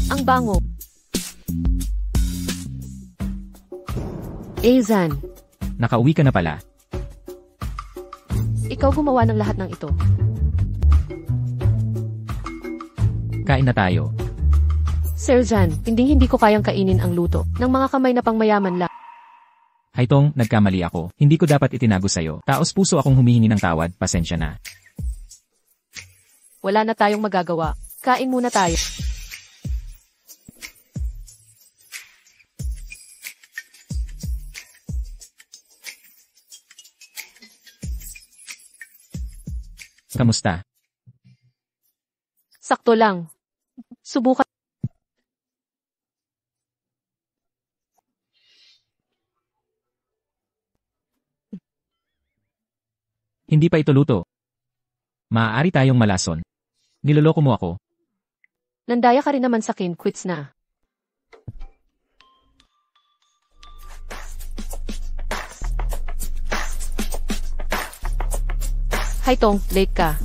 Ang bango. Zan, Nakauwi ka na pala. ikaw gumawa ng lahat ng ito. Kain na tayo. Sir Zan, hindi ko kayang kainin ang luto ng mga kamay na pangmayaman lang. Haitong, nagkamali ako. Hindi ko dapat itinago sa'yo. Taos puso akong humihingi ng tawad, pasensya na. Wala na tayong magagawa. Kain muna tayo. Kamusta? Sakto lang. Subukan. Hindi pa ito luto. Maaari tayong malason. Niloloko mo ako. Nandaya ka rin naman sa akin, quits na. Haitong, late ka.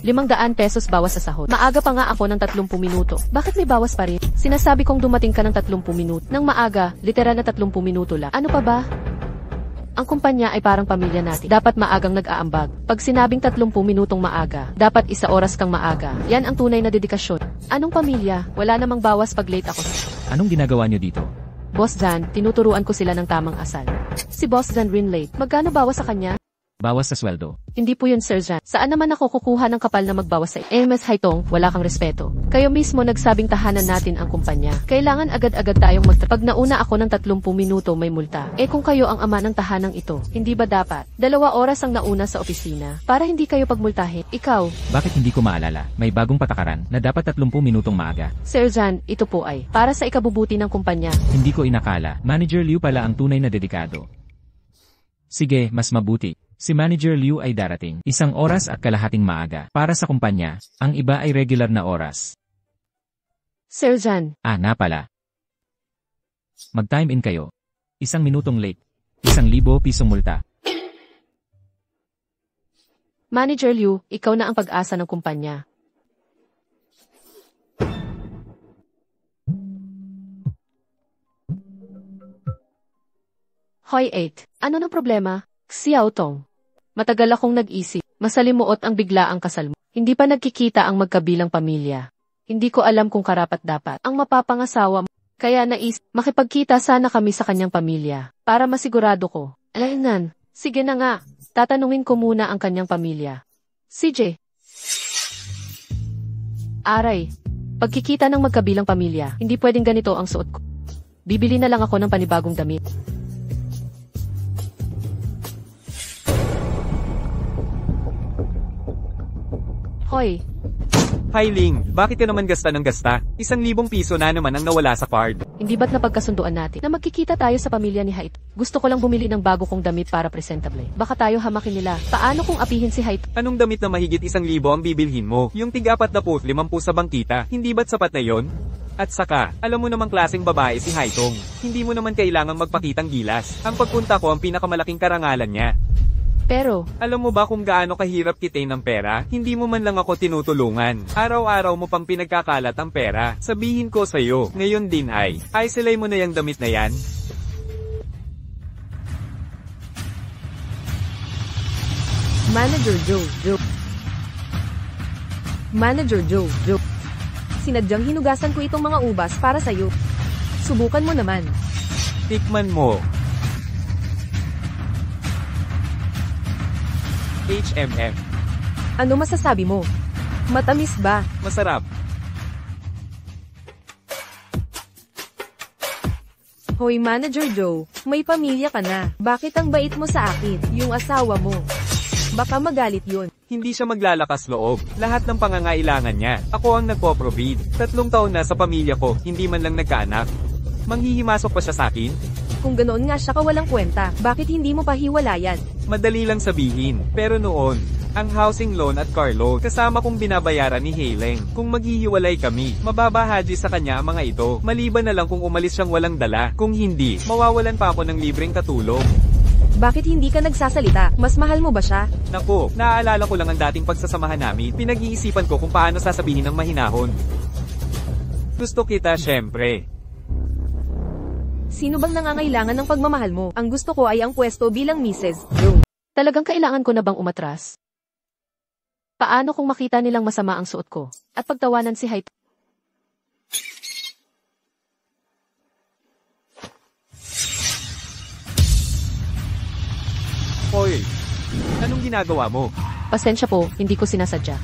500 pesos bawas sa sahod. Maaga pa nga ako ng 30 minuto. Bakit may bawas pa rin? Sinasabi kong dumating ka ng 30 minuto. Nang maaga, literal na 30 minuto lang. Ano pa ba? Ang kumpanya ay parang pamilya natin. Dapat maagang nag-aambag. Pag sinabing 30 minutong maaga, dapat 1 oras kang maaga. Yan ang tunay na dedikasyon. Anong pamilya? Wala namang bawas pag late ako. Anong ginagawa niyo dito? Boss Zan, tinuturuan ko sila ng tamang asal. Si Boss Zan rin late. Magkano bawas sa kanya? Bawas sa sweldo. Hindi po yun, Sir Jan. Saan naman ako kukuha ng kapal na magbawas sa Ms. Haitong, wala kang respeto. Kayo mismo nagsabing tahanan natin ang kumpanya. Kailangan agad-agad tayong Pag nauna ako ng 30 minuto may multa. Kung kayo ang ama ng tahanang ito, hindi ba dapat 2 oras ang nauna sa opisina para hindi kayo pagmultahin? Ikaw. Bakit hindi ko maalala? May bagong patakaran na dapat 30 minutong maaga. Sir Jan, ito po ay para sa ikabubuti ng kumpanya. Hindi ko inakala. Manager Liu pala ang tunay na dedikado. Sige, mas mabuti. Si Manager Liu ay darating 1 oras at kalahating maaga para sa kumpanya. Ang iba ay regular na oras. Sir Jan. Na pala. Mag-time in kayo. 1 minutong late. 1,000 pisong multa. Manager Liu, ikaw na ang pag-asa ng kumpanya. Hoy 8, ano na problema? Xiao Tong. Matagal akong nag-isip. Masalimuot ang biglaang kasal mo. Hindi pa nagkikita ang magkabilang pamilya. Hindi ko alam kung karapat-dapat ang mapapangasawa mo. Kaya makipagkita sana kami sa kanyang pamilya. Para masigurado ko. Alaynan, sige na nga. Tatanungin ko muna ang kanyang pamilya. CJ. Aray. Pagkikita ng magkabilang pamilya, hindi pwedeng ganito ang suot ko. Bibili na lang ako ng panibagong damit. Hoy. Hi Ling, bakit ka naman gasta ng gasta? 1,000 piso na naman ang nawala sa card. Hindi ba't napagkasunduan natin na magkikita tayo sa pamilya ni Hait? Gusto ko lang bumili ng bago kong damit para presentable. Baka tayo hamakin nila. Paano kung apihin si Hait? Anong damit na mahigit 1,000 ang bibilhin mo? Yung tig-4 na po, 50 sa bangkita. Hindi ba't sapat na yon? At saka, alam mo namang klaseng babae si Haitong. Hindi mo naman kailangang magpakitang gilas. Ang pagpunta ko ang pinakamalaking karangalan niya. Pero, alam mo ba kung gaano kahirap kitain ng pera? Hindi mo man lang ako tinutulungan. Araw-araw mo pang pinagkakalat ang pera. Sabihin ko sa'yo, ngayon din ay silay mo na yung damit na yan. Manager Joe. Manager Joe. Sinadyang hinugasan ko itong mga ubas para sa'yo. Subukan mo naman. Tikman mo. HMM. Ano masasabi mo? Matamis ba? Masarap. Hoy Manager Joe, may pamilya ka na. Bakit ang bait mo sa akin, yung asawa mo? Baka magalit yun. Hindi siya maglalakas loob. Lahat ng pangangailangan niya. Ako ang nagpo-provide. 3 taon na sa pamilya ko, hindi man lang nagkaanak. Manghihimasok pa siya sa akin? Kung ganoon nga siya kawalang kwenta, bakit hindi mo pa hiwalayan? Madali lang sabihin, pero noon, ang housing loan at car loan, kasama kong binabayaran ni Haileng. Kung maghihiwalay kami, mababahaji sa kanya ang mga ito. Maliban na lang kung umalis siyang walang dala. Kung hindi, mawawalan pa ako ng libreng katulong. Bakit hindi ka nagsasalita? Mas mahal mo ba siya? Naku, naaalala ko lang ang dating pagsasamahan namin. Pinag-iisipan ko kung paano sasabihin ng mahinahon. Gusto kita, syempre. Sino bang nangangailangan ng pagmamahal mo? Ang gusto ko ay ang pwesto bilang Mrs. Joe. Talagang kailangan ko na bang umatras? Paano kung makita nilang masama ang suot ko? At pagtawanan si Hait? Hoy, anong ginagawa mo? Pasensya po, hindi ko sinasadya.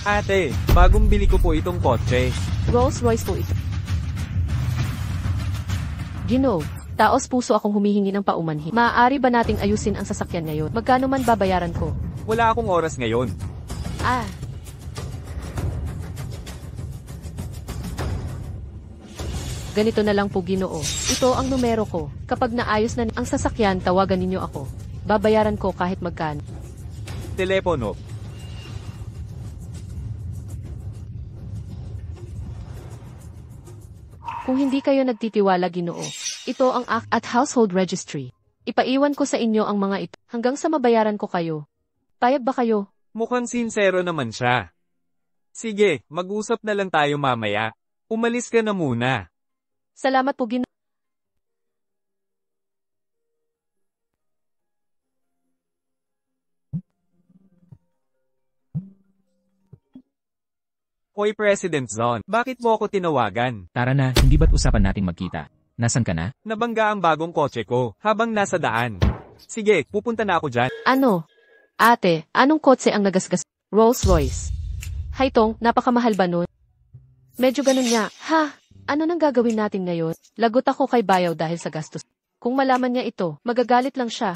Ate, bagong bili ko po itong kotse. Rolls Royce po ito. Gino, taos puso akong humihingi ng paumanhin. Maaari ba nating ayusin ang sasakyan ngayon? Magkano man babayaran ko? Wala akong oras ngayon. Ganito na lang po, Ginoo. Ito ang numero ko. Kapag naayos na ang sasakyan, tawagan ninyo ako. Babayaran ko kahit magkano. Telepono. Kung hindi kayo nagtitiwala, Ginoo, ito ang act at household registry. Ipaiwan ko sa inyo ang mga ito hanggang sa mabayaran ko kayo. Payag ba kayo? Mukhang sinsero naman siya. Sige, mag-usap na lang tayo mamaya. Umalis ka na muna. Salamat po, Ginoo. Hoy President Zon, bakit mo ako tinawagan? Tara na, hindi ba't usapan nating magkita? Nasaan ka na? Nabangga ang bagong kotse ko, habang nasa daan. Sige, pupunta na ako dyan. Ano? Ate, anong kotse ang nagasgas? Rolls Royce. Haitong, napakamahal ba nun? Medyo ganun nga. Ha? Ano nang gagawin natin ngayon? Lagot ako kay Bayaw dahil sa gastos. Kung malaman niya ito, magagalit lang siya.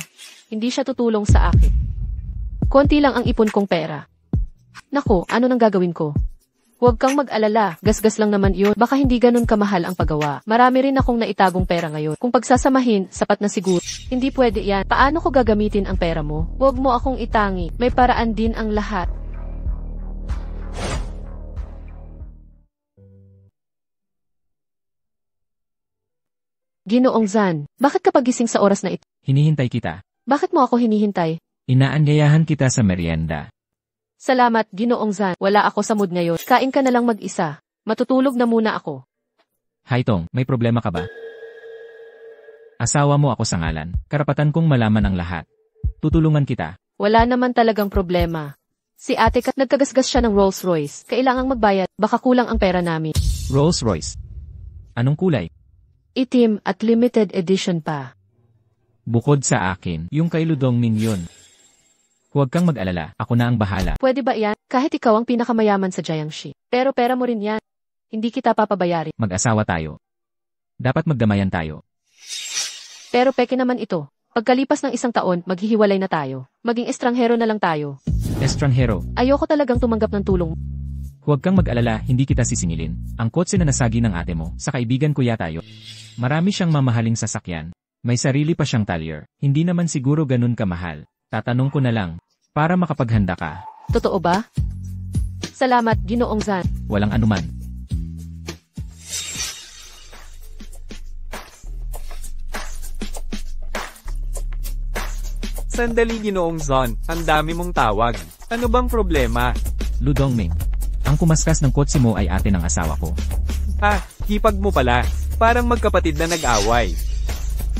Hindi siya tutulong sa akin. Konti lang ang ipon kong pera. Nako, ano nang gagawin ko? Huwag kang mag-alala, gasgas lang naman iyon. Baka hindi ganun kamahal ang paggawa. Marami rin akong naitagong pera ngayon. Kung pagsasamahin, sapat na siguro. Hindi pwede yan. Paano ko gagamitin ang pera mo? Huwag mo akong itangi. May paraan din ang lahat. Ginoong Zan, bakit kapag gising sa oras na ito? Hinihintay kita. Bakit mo ako hinihintay? Inaanyayahan kita sa merienda. Salamat, Ginoong Zan. Wala ako sa mood ngayon. Kain ka na lang mag-isa. Matutulog na muna ako. Haitong, may problema ka ba? Asawa mo ako sa ngalan. Karapatan kong malaman ang lahat. Tutulungan kita. Wala naman talagang problema. Si ate nagkagasgas siya ng Rolls Royce. Kailangang magbayad. Baka kulang ang pera namin. Rolls Royce. Anong kulay? Itim at limited edition pa. Bukod sa akin, yung kay Ludong Ming yun. Huwag kang mag-alala, ako na ang bahala. Pwede ba yan? Kahit ikaw ang pinakamayaman sa Jiangxi. Pero pera mo rin yan. Hindi kita papabayarin. Mag-asawa tayo. Dapat magdamayan tayo. Pero peke naman ito. Pagkalipas ng 1 taon, maghihiwalay na tayo. Maging estranghero na lang tayo. Estranghero. Ayoko talagang tumanggap ng tulong. Huwag kang mag-alala, hindi kita sisingilin. Ang kotse na nasagi ng ate mo, sa kaibigan kuya tayo. Marami siyang mamahaling sasakyan. May sarili pa siyang talyer. Hindi naman siguro ganun kamahal. Tatanong ko na lang, para makapaghanda ka. Totoo ba? Salamat, Ginoong Zan. Walang anuman. Sandali, Ginoong Zon. Ang dami mong tawag. Ano bang problema? Ludong Ming. Ang kumaskas ng kotse mo ay ate ng asawa ko. Ah, hipag mo pala. Parang magkapatid na nag-away.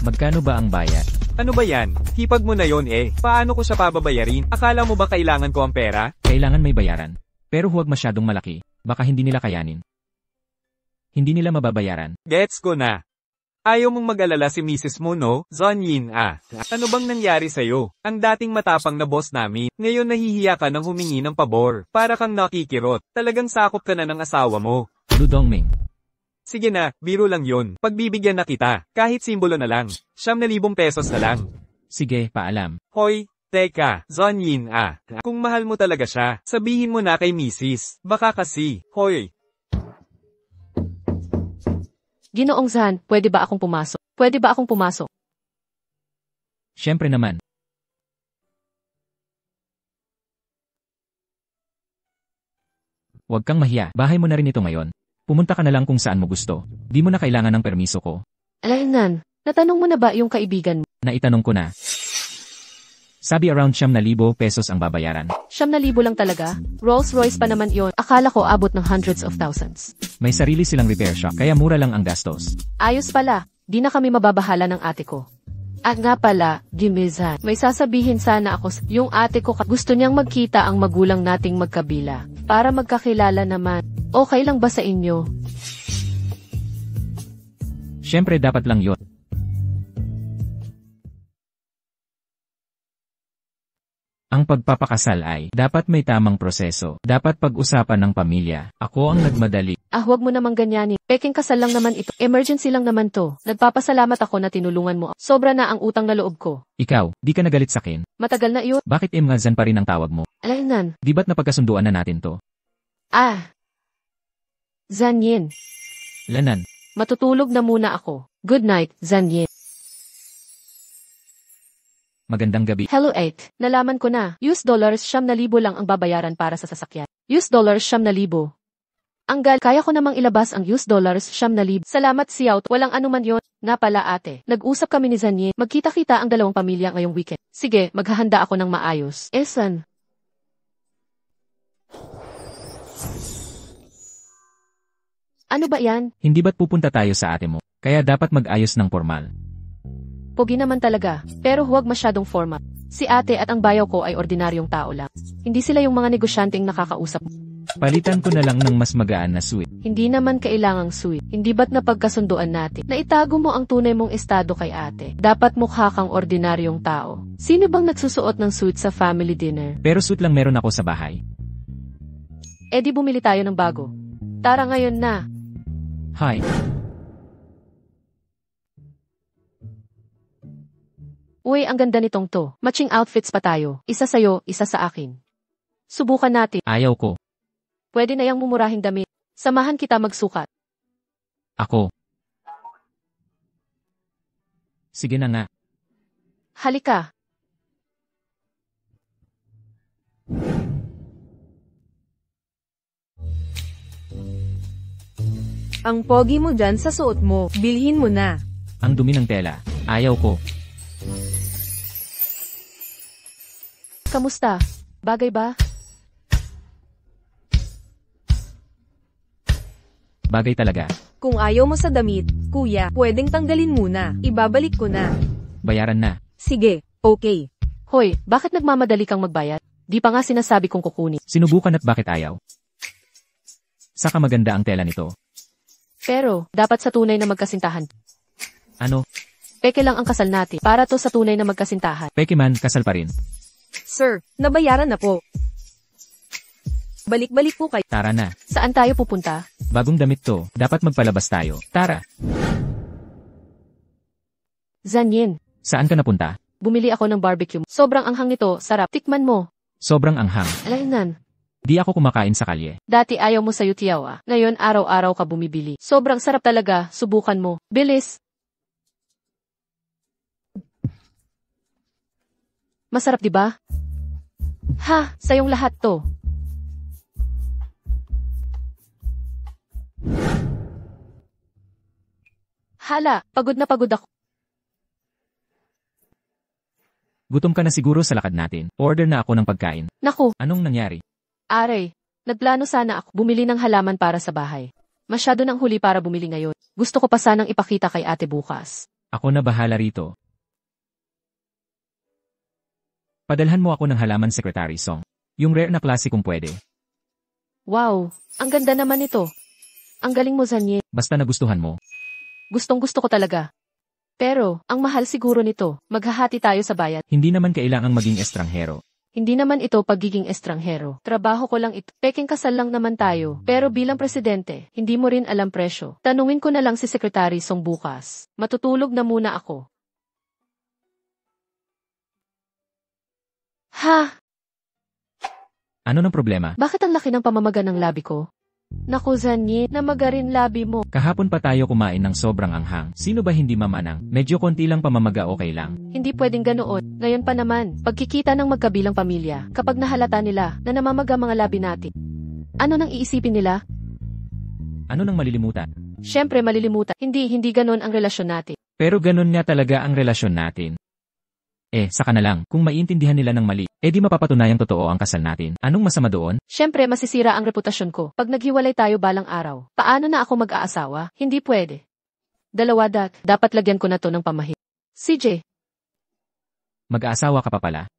Magkano ba ang bayad? Ano ba yan? Hipag mo na yon eh. Paano ko siya pababayarin? Akala mo ba kailangan ko ang pera? Kailangan may bayaran. Pero huwag masyadong malaki. Baka hindi nila kayanin. Hindi nila mababayaran. Gets ko na. Ayaw mong mag-alala si Mrs. mo, no? Zon Yin, ah. Ano bang nangyari sa'yo? Ang dating matapang na boss namin, ngayon nahihiya ka ng humingi ng pabor. Para kang nakikirot. Talagang sakop ka na ng asawa mo. Ludong Ming. Sige na, biro lang yun. Pagbibigyan na kita. Kahit simbolo na lang. 9,000 pesos na lang. Sige, paalam. Hoy, teka, Zon Yin, ah. Kung mahal mo talaga siya, sabihin mo na kay Mrs. Baka kasi, hoy. Ginoong Zan, pwede ba akong pumasok? Pwede ba akong pumasok? Siyempre naman. Huwag kang mahiya. Bahay mo na rin ito ngayon. Pumunta ka na lang kung saan mo gusto. Di mo na kailangan ng permiso ko. Alaynan, natanong mo na ba yung kaibigan mo? Naitanong ko na. Sabi around 9,000 pesos ang babayaran. 9,000 lang talaga? Rolls Royce pa naman yon. Akala ko abot ng hundreds of thousands. May sarili silang repair shop, kaya mura lang ang gastos. Ayos pala, di na kami mababahala ng ate ko. At nga pala, Gimizan, may sasabihin sana ako yung ate ko gusto niyang magkita ang magulang nating magkabila. Para magkakilala naman. Okay lang ba sa inyo? Siyempre dapat lang yon. Ang pagpapakasal ay dapat may tamang proseso. Dapat pag-usapan ng pamilya. Ako ang nagmadali. Ah, huwag mo namang ganyanin. Peking kasal lang naman ito. Emergency lang naman to. Nagpapasalamat ako na tinulungan mo. Sobra na ang utang na loob ko. Ikaw, di ka nagalit sakin. Matagal na iyon. Bakit Imngazan pa rin ang tawag mo? Alaynan. Di ba't napagkasunduan na natin to? Ah. Zanyin. Lanan. Matutulog na muna ako. Good night, Zanyin. Magandang gabi. Hello 8. Nalaman ko na. $9 lang ang babayaran para sa sasakyan. $9 Anggal, kaya ko namang ilabas ang $9 Salamat Xiao. Walang anuman yon. Nga pala ate. Nag-usap kami ni Zanyin. Magkita-kita ang dalawang pamilya ngayong weekend. Sige, maghahanda ako ng maayos. Esan. Ano ba yan? Hindi ba't pupunta tayo sa ate mo? Kaya dapat mag-ayos ng formal. Pogi naman talaga, pero huwag masyadong formal. Si ate at ang bayaw ko ay ordinaryong tao lang. Hindi sila yung mga negosyanteng nakakausap. Palitan ko na lang ng mas magaan na suit. Hindi naman kailangang sweet. Hindi ba't napagkasunduan natin na itago mo ang tunay mong estado kay ate? Dapat mukha kang ordinaryong tao. Sino bang nagsusuot ng suit sa family dinner? Pero suit lang meron ako sa bahay. Eh di bumili tayo ng bago. Tara ngayon na. Hi. Uy, ang ganda nitong to. Matching outfits pa tayo. Isa sa'yo, isa sa akin. Subukan natin. Ayaw ko. Pwede na yang mumurahing damit. Samahan kita magsukat. Ako. Sige na nga. Halika. Ang pogi mo dyan sa suot mo, bilhin mo na. Ang dumi ng tela. Ayaw ko. Kamusta? Bagay ba? Bagay talaga. Kung ayaw mo sa damit, kuya, pwedeng tanggalin muna. Ibabalik ko na. Bayaran na. Sige, okay. Hoy, bakit nagmamadali kang magbayad? Di pa nga sinasabi kong kukunin. Sinubukan at bakit ayaw? Saka maganda ang tela nito. Pero, dapat sa tunay na magkasintahan. Ano? Peke lang ang kasal natin. Para to sa tunay na magkasintahan. Peke man, kasal pa rin. Sir, nabayaran na po. Balik-balik po kayo. Tara na. Saan tayo pupunta? Bagong damit to. Dapat magpalabas tayo. Tara. Zanyin. Saan ka napunta? Bumili ako ng barbecue. Sobrang anghang nito. Sarap. Tikman mo. Sobrang anghang. Alainan. Di ako kumakain sa kalye. Dati ayaw mo sa yutiaw ah. Ngayon araw-araw ka bumibili. Sobrang sarap talaga. Subukan mo. Bilis. Masarap di ba? Ha, sayong lahat to. Hala, pagod na pagod ako. Gutom ka na siguro sa lakad natin. Order na ako ng pagkain. Naku, Anong nangyari? Aray, nagplano sana ako bumili ng halaman para sa bahay. Masyado nang huli para bumili ngayon. Gusto ko pa sanang ipakita kay ate bukas. Ako na bahala rito. Padalhan mo ako ng halaman Secretary Song. Yung rare na klase kung pwede. Wow, ang ganda naman ito. Ang galing mo, Zanye. Basta nagustuhan mo. Gustong gusto ko talaga. Pero, ang mahal siguro nito. Maghahati tayo sa bayad. Hindi naman kailangang maging estranghero. Hindi naman ito pagiging estranghero. Trabaho ko lang ito. Peking kasal lang naman tayo. Pero bilang presidente, hindi mo rin alam presyo. Tanungin ko na lang si Secretary Song bukas. Matutulog na muna ako. Ha? Ano ng problema? Bakit ang laki ng pamamaga ng labi ko? Naku, Zanye, namagarin labi mo. Kahapon pa tayo kumain ng sobrang anghang. Sino ba hindi mamanang? Medyo konti lang pamamaga okay lang. Hindi pwedeng ganoon. Ngayon pa naman, pagkikita ng magkabilang pamilya, kapag nahalata nila na namamaga mga labi natin. Ano nang iisipin nila? Ano nang malilimutan? Siyempre malilimutan. Hindi ganon ang relasyon natin. Pero ganun nga talaga ang relasyon natin. Saka na lang, kung maiintindihan nila ng mali, di mapapatunayang totoo ang kasal natin. Anong masama doon? Siyempre masisira ang reputasyon ko. Pag naghiwalay tayo balang araw, paano na ako mag-aasawa? Hindi pwede. Dalawa dapat lagyan ko na to ng pamahid. CJ. Mag-aasawa ka pa pala.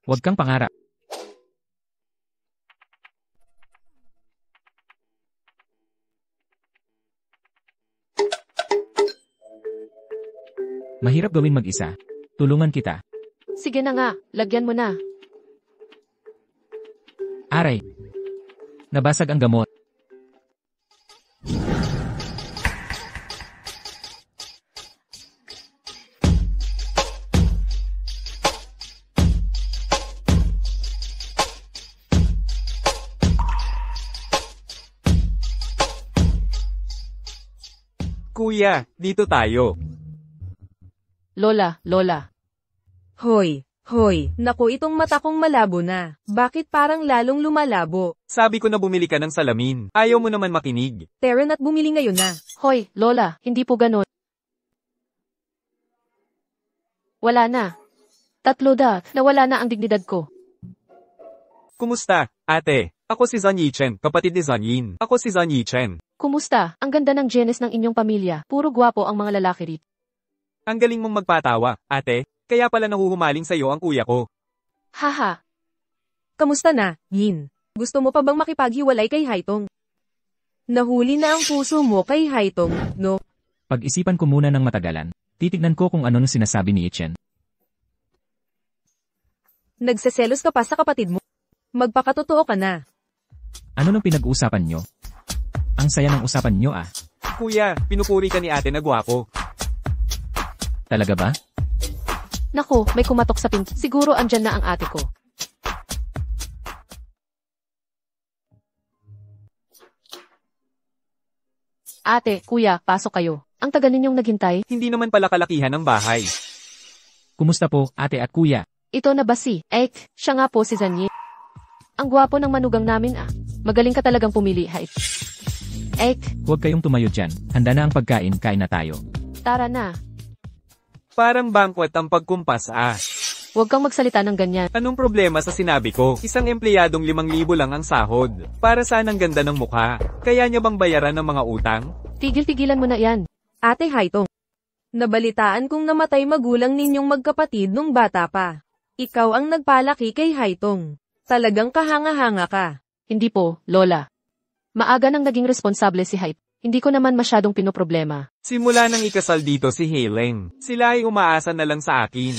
Huwag kang pangarap. Mahirap gawin mag-isa. Tulungan kita. Sige na nga, lagyan mo na. Aray. Nabasag ang gamot. Kuya, dito tayo. Lola. Hoy, naku itong mata kong malabo na. Bakit parang lalong lumalabo? Sabi ko na bumili ka ng salamin. Ayaw mo naman makinig. Teren at bumili ngayon na. Hoy, Lola, hindi po ganon. Wala na. 3 nawala na ang dignidad ko. Kumusta, ate? Ako si Zan Yichen, kapatid ni Zan Yin. Ako si Zan Yichen. Kumusta? Ang ganda ng genes ng inyong pamilya. Puro gwapo ang mga lalaki rito. Ang galing mong magpatawa, ate. Kaya pala nahuhumaling sa'yo ang kuya ko. Haha. Kamusta na, Yin? Gusto mo pa bang makipaghiwalay kay Haitong? Nahuli na ang puso mo kay Haitong, no? Pag-isipan ko muna ng matagalan. Titignan ko kung ano nung sinasabi ni Ichen. Nagseselos ka pa sa kapatid mo. Magpakatotoo ka na. Ano nung pinag-uusapan nyo? Ang saya ng usapan nyo ah. Kuya, pinupuri ka ni ate na gwapo. Talaga ba? Nako, may kumatok sa pinto. Siguro andyan na ang ate ko. Ate, kuya, pasok kayo. Ang tagal ninyong naghintay. Hindi naman pala kalakihan ng bahay. Kumusta po, ate at kuya? Ito na ba si Ek? Siya nga po si Zanyi. Ang gwapo ng manugang namin ah. Magaling ka talagang pumili, Hait. Ek, Huwag kayong tumayo dyan. Handa na ang pagkain, kain na tayo. tara na. Parang banquet ang pagkumpas ah. Huwag kang magsalita ng ganyan. Anong problema sa sinabi ko? Isang empleyadong 5,000 lang ang sahod. Para saan ang ganda ng mukha? Kaya niya bang bayaran ng mga utang? Tigil-tigilan mo na yan. Ate Haitong. Nabalitaan kong namatay magulang ninyong magkapatid nung bata pa. Ikaw ang nagpalaki kay Haitong. Talagang kahanga-hanga ka. Hindi po, Lola. Maaga nang naging responsable si Hype. Hindi ko naman masyadong pinoproblema. Simula nang ikasal dito si Haileng, sila ay umaasa na lang sa akin.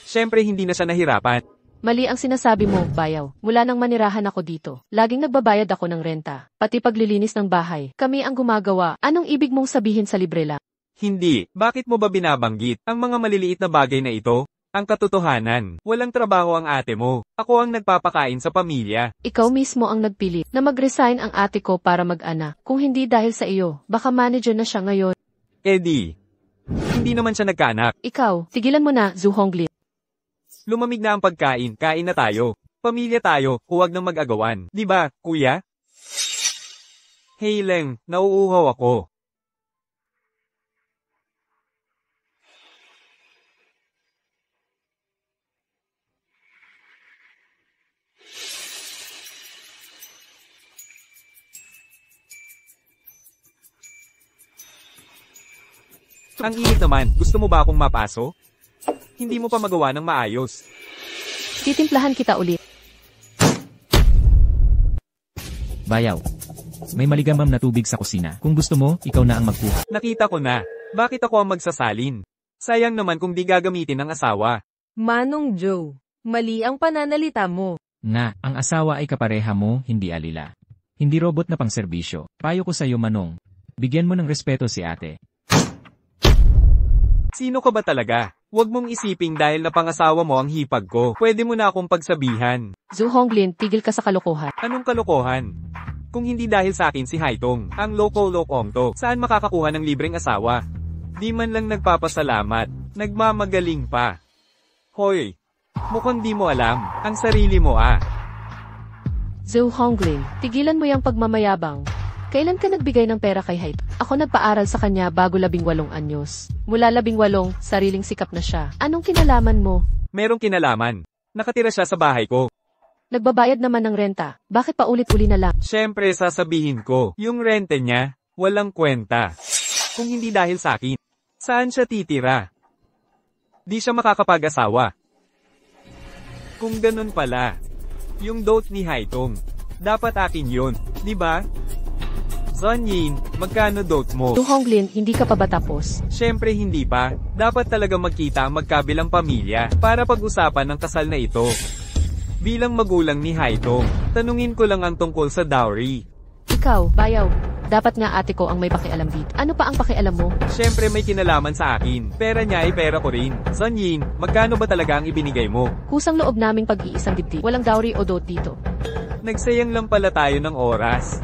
Siyempre hindi na siya nahirapan. Mali ang sinasabi mo, Bayaw. Mula nang manirahan ako dito, laging nagbabayad ako ng renta. Pati paglilinis ng bahay, kami ang gumagawa. Anong ibig mong sabihin sa librela? Hindi, bakit mo ba binabanggit ang mga maliliit na bagay na ito? Ang katotohanan, walang trabaho ang ate mo. Ako ang nagpapakain sa pamilya. Ikaw mismo ang nagpili na mag-resign ang ate ko para mag-ana. Kung hindi dahil sa iyo, baka manager na siya ngayon. Eddie, hindi naman siya nagkaanak. Ikaw, tigilan mo na, Zhu Honglin. Lumamig na ang pagkain, kain na tayo. Pamilya tayo, huwag nang mag-agawan. Di ba, kuya? Haileng, nauuhaw ako. Ang init naman, gusto mo ba akong mapaso? Hindi mo pa magawa ng maayos. Titimplahan kita ulit. Bayaw. May maligamgam na tubig sa kusina. Kung gusto mo, ikaw na ang magkuha. Nakita ko na. Bakit ako ang magsasalin? Sayang naman kung di gagamitin ng asawa. Manong Joe, mali ang pananalita mo. Nga, ang asawa ay kapareha mo, hindi alila. Hindi robot na pangserbisyo. Payo ko sa'yo, Manong. Bigyan mo ng respeto si ate. Sino ka ba talaga? Huwag mong isiping dahil na pangasawa mo ang hipag ko. Pwede mo na akong pagsabihan. Zhu Honglin, tigil ka sa kalokohan. Anong kalokohan? Kung hindi dahil sa akin si Haitong, ang loko-lokong to, saan makakakuha ng libreng asawa? Di man lang nagpapasalamat, nagmamagaling pa. Hoy, mukhang di mo alam, ang sarili mo ah. Zhu Honglin, tigilan mo yung pagmamayabang. Kailan ka nagbigay ng pera kay Hype? Ako nagpaaral sa kanya bago 18 anyos. Mula 18, sariling sikap na siya. Anong kinalaman mo? Merong kinalaman. Nakatira siya sa bahay ko. Nagbabayad naman ng renta. Bakit pa ulit-uli na lang? Siyempre sasabihin ko, yung rente niya, walang kwenta. Kung hindi dahil sa akin, saan siya titira? Di siya makakapag-asawa. Kung ganun pala, yung dote ni Haitong, dapat akin yun, di ba? Zonyin, magkano dote mo? Zhu Honglin, hindi ka pa ba tapos? Siyempre hindi pa. Dapat talaga magkita ang magkabilang pamilya para pag-usapan ng kasal na ito. Bilang magulang ni Haitong, tanungin ko lang ang tungkol sa dowry. Ikaw, Bayaw, dapat nga ate ko ang may pakialam dito. Ano pa ang pakialam mo? Siyempre may kinalaman sa akin. Pera niya ay pera ko rin. Zonyin, magkano ba talaga ang ibinigay mo? Kusang loob naming pag-iisang dibdib. Walang dowry o dote dito. Nagsayang lang pala tayo ng oras.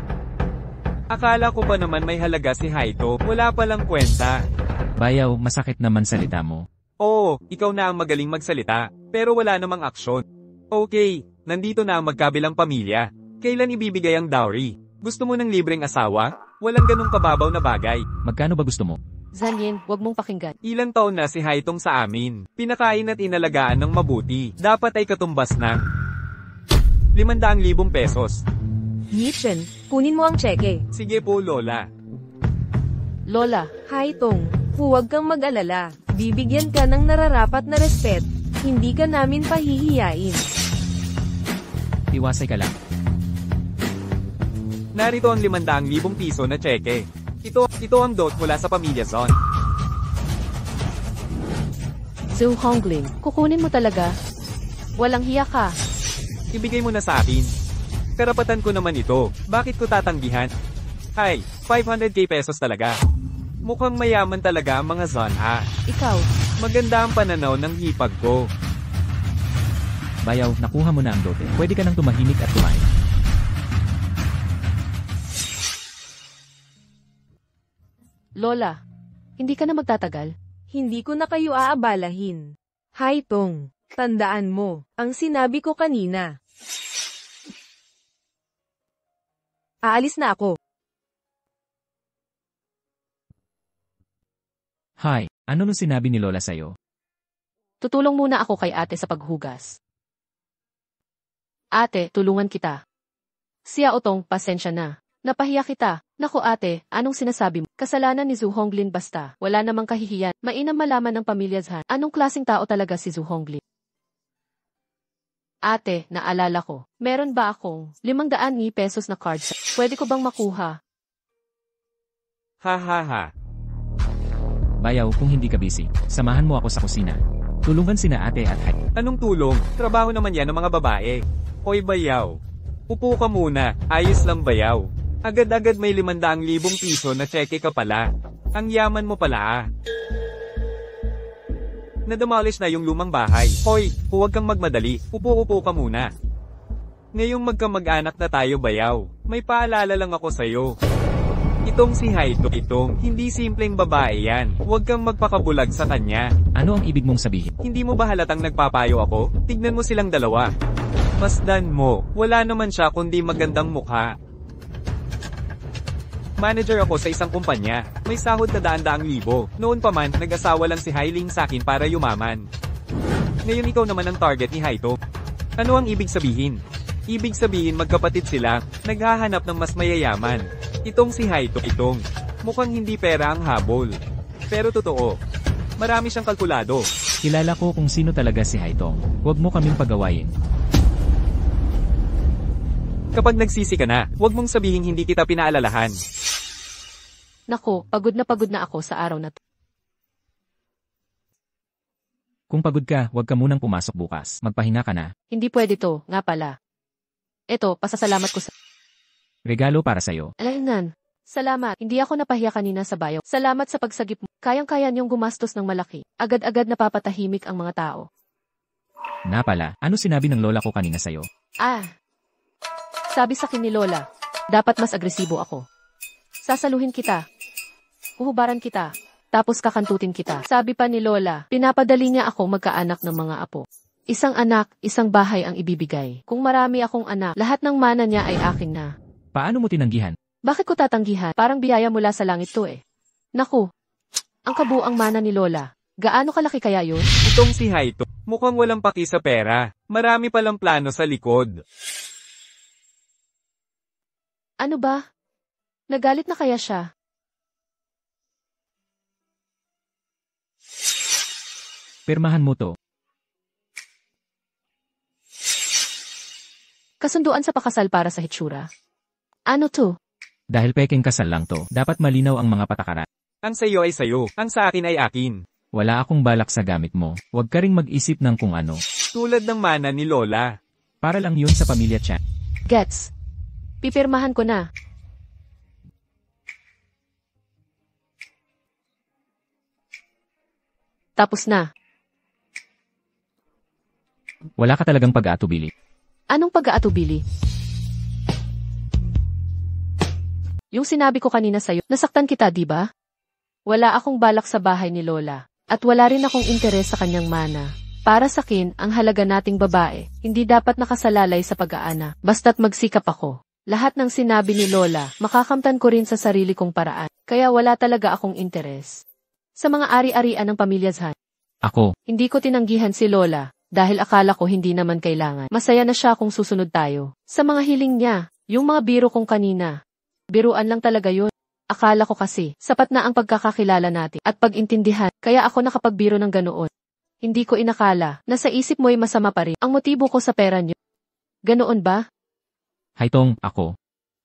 Akala ko pa naman may halaga si Haito, wala palang kwenta. Bayaw, masakit naman salita mo. Oo, ikaw na ang magaling magsalita, pero wala namang aksyon. Okay, nandito na ang magkabilang pamilya. Kailan ibibigay ang dowry? Gusto mo ng libreng asawa? Walang ganong kababaw na bagay. Magkano ba gusto mo? Zanyin, wag mong pakinggan. Ilang taon na si Haitong sa amin. Pinakain at inalagaan ng mabuti. Dapat ay katumbas ng 500,000 pesos. Yichen, kunin mo ang tseke. Sige po, Lola. Lola, Haitong, huwag kang mag-alala. Bibigyan ka ng nararapat na respet. Hindi ka namin pahihiyain. Iwasay ka lang. Narito ang 500,000 piso na tseke. Ito ang dot mula sa pamilya Zon. Zhu Hongling, kukunin mo talaga? Walang hiya ka. Ibigay mo na sa akin. Karapatan ko naman ito. Bakit ko tatanggihan? Hay, 500k pesos talaga. Mukhang mayaman talaga ang mga Zon ha. Ikaw, Maganda ang pananaw ng hipag ko. Bayaw, nakuha mo na ang dote. Pwede ka nang tumahimik at kumain. Lola, hindi ka na magtatagal? Hindi ko na kayo aabalahin. Haitong, tandaan mo, ang sinabi ko kanina. Aalis na ako. Hi, ano nung sinabi ni Lola sa'yo? Tutulong muna ako kay ate sa paghugas. Ate, tulungan kita. Siya Otong, pasensya na. Napahiya kita. Naku ate, anong sinasabi mo? Kasalanan ni Zhu Honglin basta. Wala namang kahihiyan. Mainam malaman ng pamilya Zhan. Anong klaseng tao talaga si Zhu Honglin? Ate, naalala ko. Meron ba akong 500 pesos na cards? Pwede ko bang makuha? Ha ha ha. Bayaw, kung hindi ka busy, samahan mo ako sa kusina. Tulungan sina ate at Hai. Anong tulong? Trabaho naman yan ng mga babae. Hoy bayaw. Upo ka muna. Ayos lang bayaw. Agad-agad may 500,000 piso na tseke ka pala. Ang yaman mo pala ah. Nademolish na yung lumang bahay. Hoy, huwag kang magmadali. Upo-upo ka muna. Ngayong magkamag-anak na tayo bayaw. May paalala lang ako sa'yo. Itong si Haito, hindi simpleng babae yan. Huwag kang magpakabulag sa kanya. Ano ang ibig mong sabihin? Hindi mo ba halatang nagpapayo ako? Tignan mo silang dalawa. Masdan mo, wala naman siya kundi magandang mukha. Manager ako sa isang kumpanya. May sahod na daan-daang libo. Noon pa man, nag-asawa lang si Hailing sa akin para yumaman. Ngayon ikaw naman ang target ni Haito. Ano ang ibig sabihin? Ibig sabihin magkapatid sila, naghahanap ng mas mayayaman. Itong si Haito, mukhang hindi pera ang habol. Pero totoo, marami siyang kalkulado. Kilala ko kung sino talaga si Haitong. Huwag mo kaming pagawain. Kapag nagsisi ka na, huwag mong sabihin hindi kita pinaalalahan. Nako, pagod na ako sa araw na to. Kung pagod ka, huwag ka munang pumasok bukas. Magpahinga ka na. Hindi pwede to, nga pala. Eto, pasasalamat ko sa... Regalo para sa'yo. Alaynan. Salamat. Hindi ako napahiya kanina sa bayaw. Salamat sa pagsagip mo. Kayang-kaya niyong gumastos ng malaki. Agad-agad napapatahimik ang mga tao. Na pala, ano sinabi ng lola ko kanina sa'yo? Sabi sa akin ni Lola, dapat mas agresibo ako. Sasaluhin kita. Huhubaran kita. Tapos kakantutin kita. Sabi pa ni Lola, pinapadali niya ako magkaanak ng mga apo. Isang anak, isang bahay ang ibibigay. Kung marami akong anak, lahat ng mana niya ay akin na. Paano mo tinanggihan? Bakit ko tatanggihan? Parang biyaya mula sa langit to eh. Naku, ang kabuang mana ni Lola. Gaano kalaki kaya yun? Itong si Haito, mukhang walang paki sa pera. Marami palang plano sa likod. Ano ba? Nagalit na kaya siya? Pirmahan mo to. Kasunduan sa pakasal para sa hitsura. Ano to? Dahil peking kasal lang to, dapat malinaw ang mga patakaran. Ang sayo ay sayo, ang sa akin ay akin. Wala akong balak sa gamit mo. Huwag ka ring mag-isip ng kung ano. Tulad ng mana ni Lola. Para lang yun sa pamilya Chan. Gets. Pipirmahan ko na. Tapos na. Wala ka talagang pag-aatubili. Anong pag-aatubili? Yung sinabi ko kanina sa'yo, nasaktan kita, di ba? Wala akong balak sa bahay ni Lola. At wala rin akong interes sa kanyang mana. Para sa akin, ang halaga nating babae, hindi dapat nakasalalay sa pag-aana. Basta't magsikap ako. Lahat ng sinabi ni Lola, makakamtan ko rin sa sarili kong paraan. Kaya wala talaga akong interes sa mga ari-arian ng pamilya Zhan. Ako, Hindi ko tinanggihan si Lola, dahil akala ko hindi naman kailangan. Masaya na siya kung susunod tayo sa mga hiling niya, yung mga biro kong kanina. Biruan lang talaga yun. Akala ko kasi, sapat na ang pagkakakilala natin at pag-intindihan, kaya ako nakapagbiro ng ganoon. Hindi ko inakala na sa isip mo'y masama pa rin ang motibo ko sa pera niyo. Ganoon ba? Haitong, ako.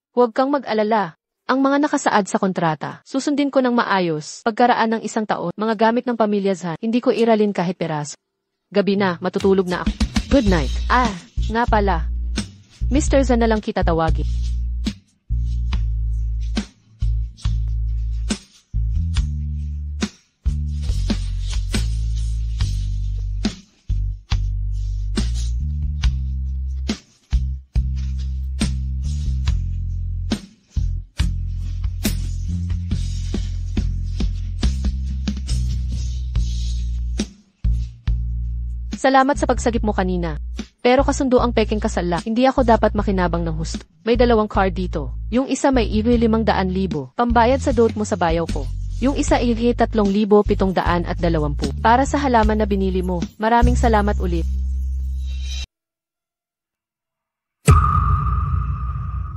Huwag kang mag-alala. Ang mga nakasaad sa kontrata, susundin ko ng maayos. Pagkaraan ng 1 taon, mga gamit ng pamilya Zhan, hindi ko iralin kahit peraso. Gabi na, matutulog na ako. Good night. Nga pala. Mr. Zhan na lang kita tawagin. Salamat sa pagsagip mo kanina. Pero kasundo ang peking kasala, hindi ako dapat makinabang ng husto. May 2 card dito. Yung isa may 500,000, pambayad sa dote mo sa bayaw ko. Yung isa ay 3,720 para sa halaman na binili mo. Maraming salamat ulit.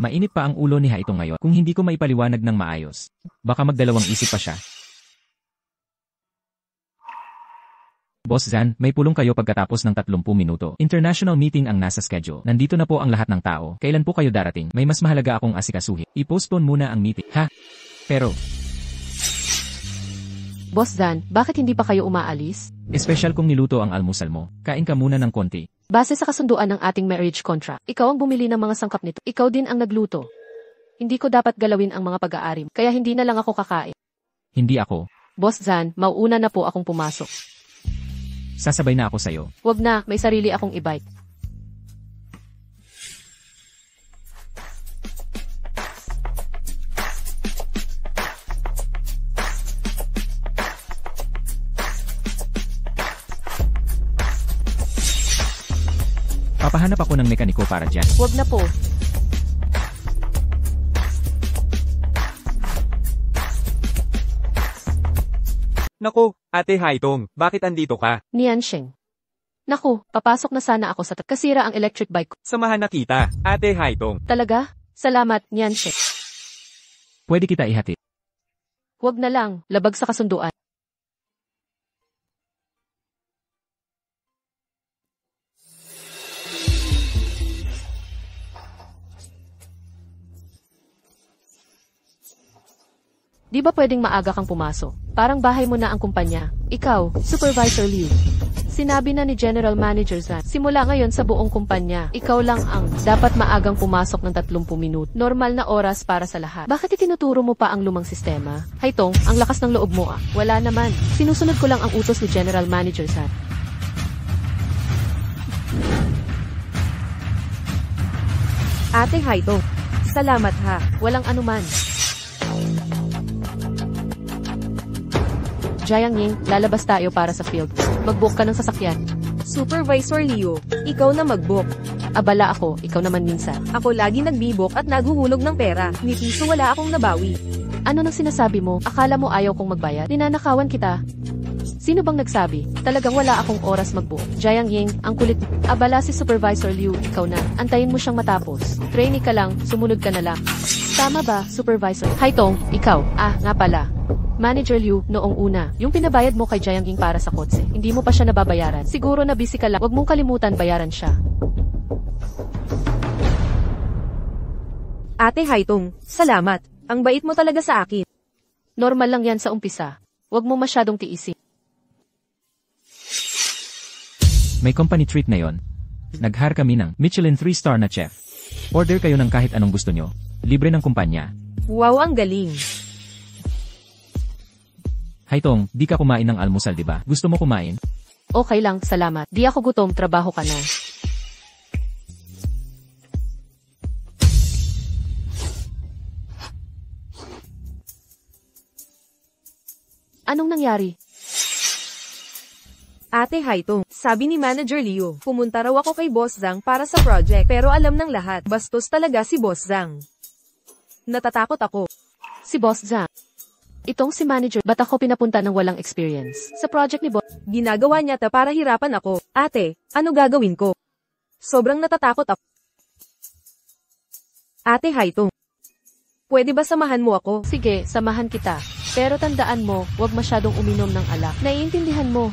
Mainit pa ang ulo ni Haitong ngayon kung hindi ko maipaliwanag ng maayos. Baka magdalawang isip pa siya. Boss Zhan, may pulong kayo pagkatapos ng 30 minuto. International meeting ang nasa schedule. Nandito na po ang lahat ng tao. Kailan po kayo darating? May mas mahalaga akong asikasuhin. I-postpone muna ang meeting. Pero... Boss Zhan, bakit hindi pa kayo umaalis? Espesyal kung niluto ang almusal mo. Kain ka muna ng konti. Base sa kasunduan ng ating marriage contract, ikaw ang bumili ng mga sangkap nito. Ikaw din ang nagluto. Hindi ko dapat galawin ang mga pag-aari, kaya hindi na lang ako kakain. Hindi ako. Boss Zhan, mauuna na po akong pumasok. Sasabay na ako sa'yo. Wag na, may sarili akong e-bike. Papahanap ako ng mekaniko para dyan. Wag na po. Naku, Ate Haitong, bakit andito ka? Niansheng. Naku, papasok na sana ako sa kasira ang electric bike ko. Samahan na kita, Ate Haitong. Talaga? Salamat, Niansheng. Pwede kita ihatid. Wag na lang, labag sa kasunduan. Di ba pwedeng maaga kang pumasok? Parang bahay mo na ang kumpanya. Ikaw, Supervisor Liu. Sinabi na ni General Manager Zhan, simula ngayon sa buong kumpanya, ikaw lang ang dapat maagang pumasok ng 30 minuto. Normal na oras para sa lahat. Bakit itinuturo mo pa ang lumang sistema? Haitong, ang lakas ng loob mo . Wala naman. Sinusunod ko lang ang utos ni General Manager Zhan. Ate Haitong, salamat ha. Walang anuman. Jiang Ying, lalabas tayo para sa field. Mag-book ka ng sasakyan. Supervisor Liu, ikaw na mag-book. Abala ako, ikaw naman minsan. Ako lagi nag-book at naguhulog ng pera. Ni piso wala akong nabawi. Ano nang sinasabi mo? Akala mo ayaw kong magbayad? Ninanakawan kita. Sino bang nagsabi? Talagang wala akong oras mag-book. Jiang Ying, ang kulit mo. Abala si Supervisor Liu, ikaw na. Antayin mo siyang matapos. Trainee ka lang, sumunod ka na lang. Tama ba, Supervisor? Haitong, ikaw. Nga pala. Manager Liu, noong una, yung pinabayad mo kay Jiang Ying para sa kotse, hindi mo pa siya nababayaran. Siguro na busy ka lang. Huwag mong kalimutan bayaran siya. Ate Haitong, salamat. Ang bait mo talaga sa akin. Normal lang yan sa umpisa. Huwag mo masyadong tiisin. May company treat na yon. Nag-hire kami ng Michelin 3-star na chef. Order kayo ng kahit anong gusto nyo. Libre ng kumpanya. Wow, ang galing. Haitong, di ka kumain ng almusal, di ba? Gusto mo kumain? Okay lang, salamat. Di ako gutom, trabaho ka na. Anong nangyari? Ate Haitong, sabi ni Manager Liu, pumunta raw ako kay Boss Zhang para sa project, pero alam ng lahat, bastos talaga si Boss Zhang. Natatakot ako. Si Boss Zhang. Itong si Manager, ba't ako pinapunta ng walang experience? Sa project ni Boss, ginagawa niya para hirapan ako. Ate, ano gagawin ko? Sobrang natatakot ako. Ate Haitong, pwede ba samahan mo ako? Sige, samahan kita. Pero tandaan mo, huwag masyadong uminom ng alak. Naiintindihan mo.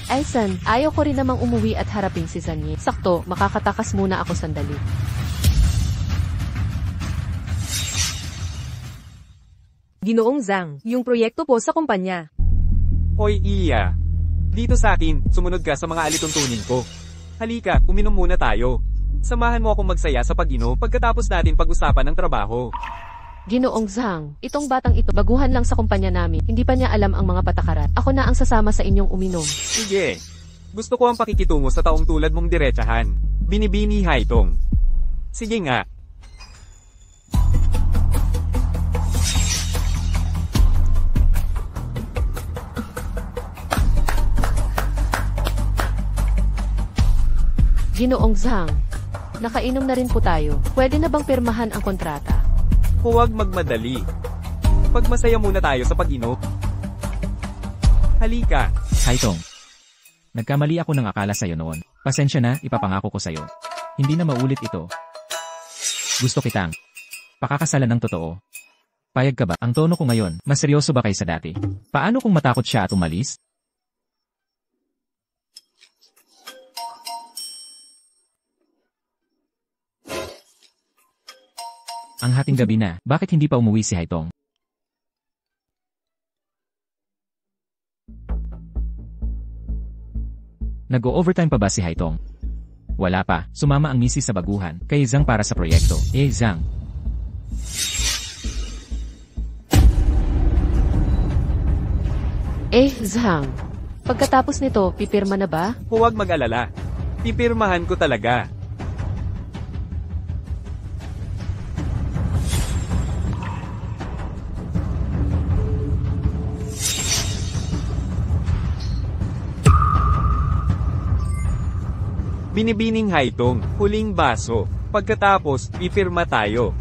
Ay San, ayaw ko rin namang umuwi at harapin si Zhan Yi. Sakto, makakatakas muna ako sandali. Ginoong Zhang, yung proyekto po sa kumpanya. Hoy Iya. Dito sa akin, sumunod ka sa mga alituntunin ko. Halika, uminom muna tayo. Samahan mo akong magsaya sa pag-inom pagkatapos natin pag-usapan ng trabaho. Ginoong Zhang, itong batang ito baguhan lang sa kumpanya namin. Hindi pa niya alam ang mga patakaran. Ako na ang sasama sa inyong uminom. Sige. Gusto ko ang pakikitungo sa taong tulad mong diretsahan. Binibini Haitong. Sige nga. Ginoong Zhang, nakainom na rin po tayo. Pwede na bang pirmahan ang kontrata? Huwag magmadali. Pagmasaya muna tayo sa pag-inom. Halika. Haitong. Nagkamali ako ng akala sa'yo noon. Pasensya na, ipapangako ko sa'yo. Hindi na maulit ito. Gusto kitang pakakasalan ng totoo. Payag ka ba? Ang tono ko ngayon, mas seryoso ba kaysa dati? Paano kung matakot siya at umalis? Ang hating gabi na, bakit hindi pa umuwi si Haitong? Nag-o-overtime pa ba si Haitong? Wala pa, sumama ang misis sa baguhan, kay Zhang para sa proyekto. Zhang. Zhang. Pagkatapos nito, pipirma na ba? Huwag mag-alala. Pipirmahan ko talaga. Binibining Haitong, huling baso. Pagkatapos, pipirma tayo.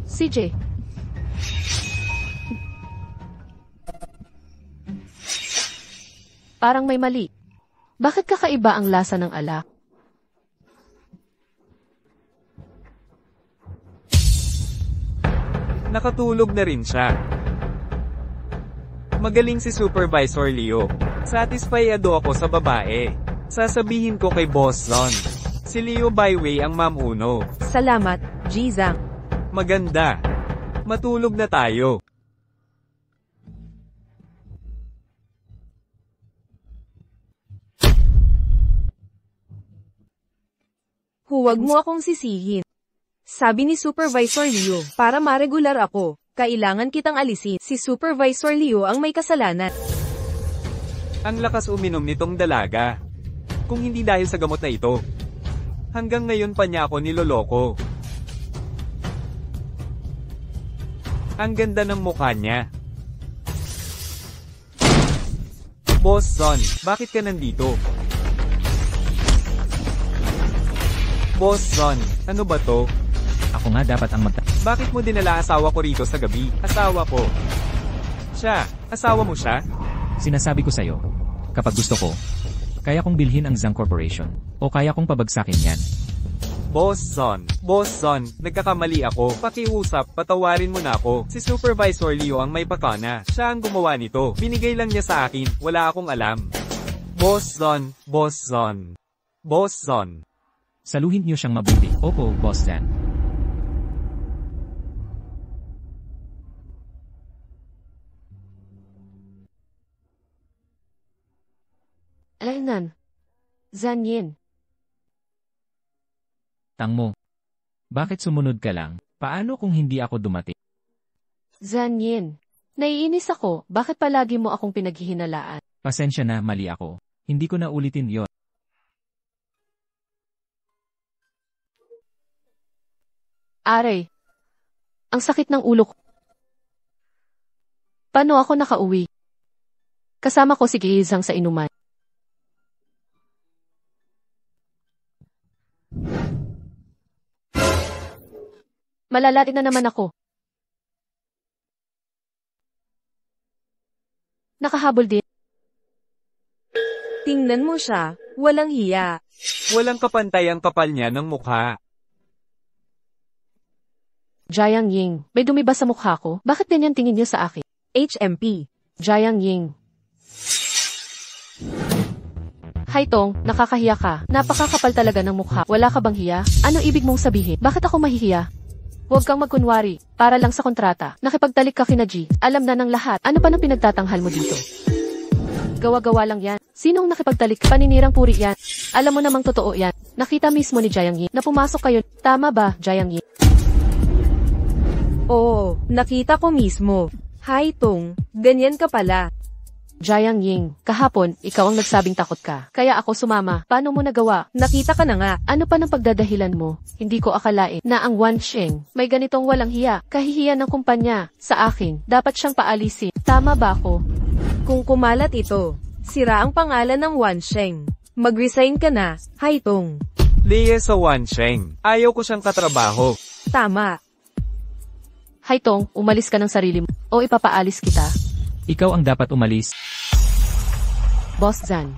CJ. Parang may mali. Bakit kakaiba ang lasa ng alak? Nakatulog na rin siya. Magaling si Supervisor Leo. Satisfied ako sa babae. Sasabihin ko kay Boss Zon. Si Leo Byway ang mamuno. Salamat, G. Zhang. Maganda. Matulog na tayo. Huwag mo akong sisihin. Sabi ni Supervisor Leo, para maregular ako, kailangan kitang alisin. Si Supervisor Leo ang may kasalanan. Ang lakas uminom nitong dalaga. Kung hindi dahil sa gamot na ito. Hanggang ngayon pa niya ako niloloko. Ang ganda ng mukha niya. Boss Zon, bakit ka nandito? Boss Zon, ano ba to? Ako nga dapat ang Bakit mo dinala asawa ko rito sa gabi? Asawa ko. Siya, asawa mo siya? Sinasabi ko sa'yo, kapag gusto ko, kaya kong bilhin ang Zhang Corporation, o kaya kong pabagsakin yan. Boss Zon, nagkakamali ako. Pakiusap, patawarin mo na ako. Si Supervisor Leo ang may pakana. Siya ang gumawa nito. Binigay lang niya sa akin, wala akong alam. Boss Zon. Saluhin niyo siyang mabuti. Opo, Boss Zhan. Alaynan. Zhan Yin. Tang mo. Bakit sumunod ka lang? Paano kung hindi ako dumating? Zhan Yin. Naiinis ako, bakit palagi mo akong pinaghihinalaan? Pasensya na, mali ako. Hindi ko na ulitin yon. Aray. Ang sakit ng ulo ko. Paano ako nakauwi? Kasama ko si Zhang sa inuman. Malalati na naman ako. Nakahabol din. Tingnan mo siya, walang hiya. Walang kapantay ang kapal niya ng mukha. Jiang Ying, may dumi ba sa mukha ko? Bakit ganyan tingin niyo sa akin? HMP. Jiang Ying. Haitong, nakakahiya ka. Napakakapal talaga ng mukha. Wala ka bang hiya? Ano ibig mong sabihin? Bakit ako mahihiya? Huwag kang magkunwari, para lang sa kontrata. Nakipagtalik ka kina G, alam na ng lahat. Ano pa nang pinagtatanghal mo dito? Gawa-gawa lang yan. Sinong nakipagtalik? Paninirang puri yan. Alam mo namang totoo yan. Nakita mismo ni Jiang Yi na pumasok kayo. Tama ba, Jiang Yi? Oo, nakita ko mismo. Haitong, ganyan ka pala. Jiang Ying, kahapon, ikaw ang nagsabing takot ka. Kaya ako sumama. Paano mo nagawa? Nakita ka na nga. Ano pa ng pagdadahilan mo? Hindi ko akalain na ang Wan Sheng may ganitong walang hiya. Kahihiyan ng kumpanya sa akin. Dapat siyang paalisin. Tama ba ako? Kung kumalat ito, sira ang pangalan ng Wan Sheng. Mag-resign ka na, Haitong. Leia sa Wan Sheng. Ayaw ko siyang katrabaho. Tama. Haitong, umalis ka ng sarili mo o ipapaalis kita. Ikaw ang dapat umalis. Boss Zan.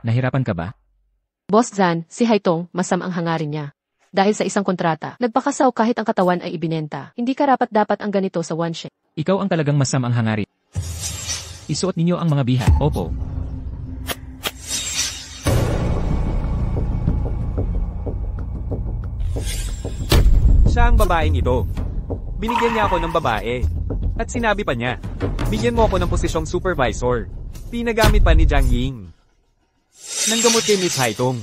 Nahirapan ka ba? Boss Zan, si Haitong, masam ang hangarin niya. Dahil sa isang kontrata, nagpakasaw kahit ang katawan ay ibinenta. Hindi karapat-dapat ang ganito sa Wan Sheng. Ikaw ang talagang masam ang hangarin. Isuot ninyo ang mga biha. Opo. Siya ang babaeng ito. Binigyan niya ako ng babae. At sinabi pa niya, bigyan mo ako ng posisyong supervisor. Pinagamit pa ni Jiang Ying. Nanggamot kay Miss Haitong.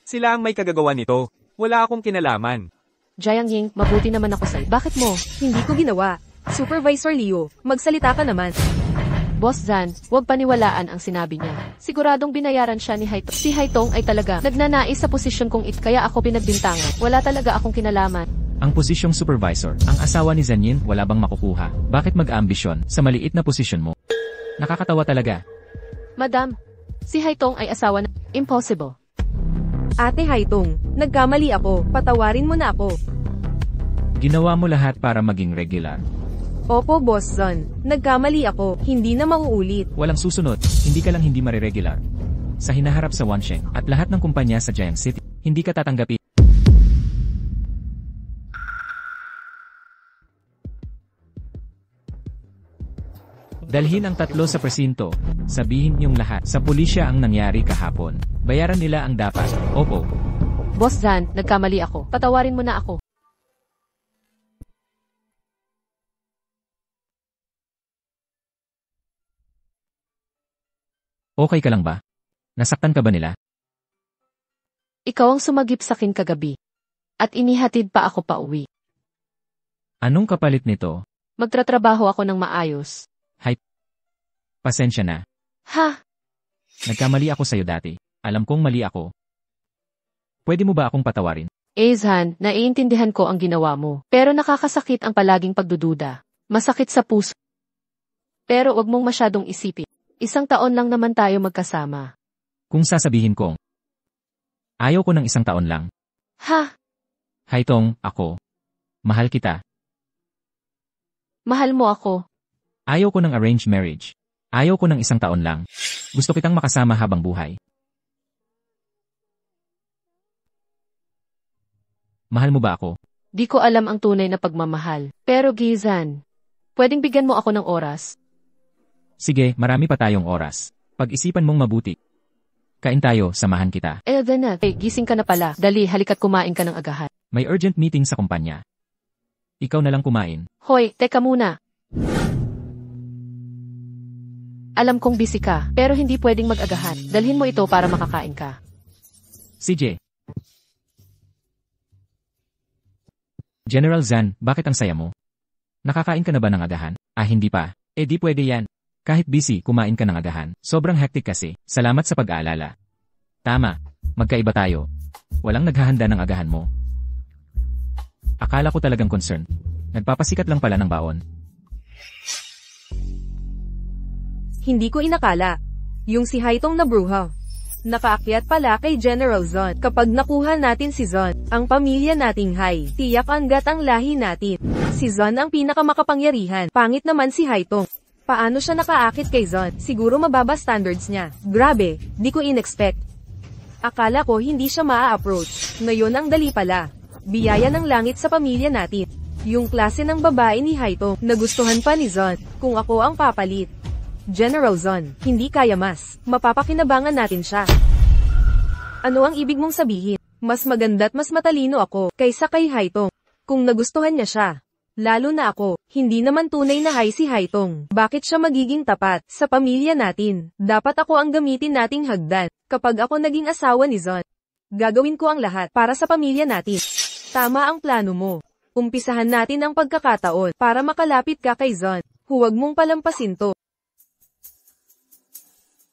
Sila ang may kagagawa nito. Wala akong kinalaman. Jiang Ying, mabuti naman ako sa'yo. Bakit mo? Hindi ko ginawa. Supervisor Leo, magsalita ka naman. Boss Zan, huwag paniwalaan ang sinabi niya. Siguradong binayaran siya ni Haitong. Si Haitong ay talaga nagnanais sa posisyon kong kaya ako pinagbintangan. Wala talaga akong kinalaman. Ang posisyong supervisor, ang asawa ni Zanyin, wala bang makukuha? Bakit mag-ambisyon sa maliit na posisyon mo? Nakakatawa talaga. Madam, si Haitong ay asawa na... Impossible. Ate Haitong, nagkamali ako. Patawarin mo na ako. Ginawa mo lahat para maging regular. Opo, Boss Zan. Nagkamali ako. Hindi na mauulit. Walang susunod, hindi ka lang hindi mariregular. Sa hinaharap sa Wan Sheng at lahat ng kumpanya sa Giant City, hindi ka tatanggapi. Dalhin ang 3 sa presinto. Sabihin niyong lahat sa pulisya ang nangyari kahapon. Bayaran nila ang dapat. Opo. Boss Zan, nagkamali ako. Patawarin mo na ako. Okay ka lang ba? Nasaktan ka ba nila? Ikaw ang sumagip sa akin kagabi. At inihatid pa ako pa uwi. Anong kapalit nito? Magtratrabaho ako ng maayos. Pasensya na. Ha? Nagkamali ako sa'yo dati. Alam kong mali ako. Pwede mo ba akong patawarin? Zan, naiintindihan ko ang ginawa mo. Pero nakakasakit ang palaging pagdududa. Masakit sa puso. Pero wag mong masyadong isipin. 1 taon lang naman tayo magkasama. Kung sasabihin kong, ayaw ko ng 1 taon lang. Ha? Haitong, ako. Mahal kita. Mahal mo ako. Ayaw ko ng arranged marriage. Ayaw ko ng 1 taon lang. Gusto kitang makasama habang buhay. Mahal mo ba ako? Di ko alam ang tunay na pagmamahal. Pero Gizan, pwedeng bigyan mo ako ng oras? Sige, marami pa tayong oras. Pag-isipan mong mabuti. Kain tayo, samahan kita. Then, gising ka na pala. Dali, halika't kumain ka ng agahan. May urgent meeting sa kumpanya. Ikaw na lang kumain. Hoy, teka muna. Alam kong busy ka, pero hindi pwedeng mag-agahan. Dalhin mo ito para makakain ka. CJ. General Zan, bakit ang saya mo? Nakakain ka na ba ng agahan? Hindi pa. Di pwede yan. Kahit busy, kumain ka ng agahan. Sobrang hectic kasi. Salamat sa pag-aalala. Tama. Magkaiba tayo. Walang naghahanda ng agahan mo. Akala ko talagang concern. Nagpapasikat lang pala ng baon. Hindi ko inakala. Yung si Haitong na bruha. Nakaakyat pala kay General Zon. Kapag nakuha natin si Zon, ang pamilya nating Hai, tiyak anggat ang lahi natin. Si Zon ang pinakamakapangyarihan. Pangit naman si Haitong. Paano siya nakaakit kay Zon? Siguro mababa standards niya. Grabe, di ko in-expect. Akala ko hindi siya maa-approach. Ngayon ang dali pala. Biyaya ng langit sa pamilya natin. Yung klase ng babae ni Haitong, nagustuhan pa ni Zon, kung ako ang papalit. General Zon, hindi kaya mas. Mapapakinabangan natin siya. Ano ang ibig mong sabihin? Mas maganda at mas matalino ako, kaysa kay Haitong. Kung nagustuhan niya siya, lalo na ako, hindi naman tunay na hay si Haitong. Bakit siya magiging tapat sa pamilya natin? Dapat ako ang gamitin nating hagdan. Kapag ako naging asawa ni Zon, gagawin ko ang lahat para sa pamilya natin. Tama ang plano mo. Umpisahan natin ang pagkakataon para makalapit ka kay Zon. Huwag mong palampasin to.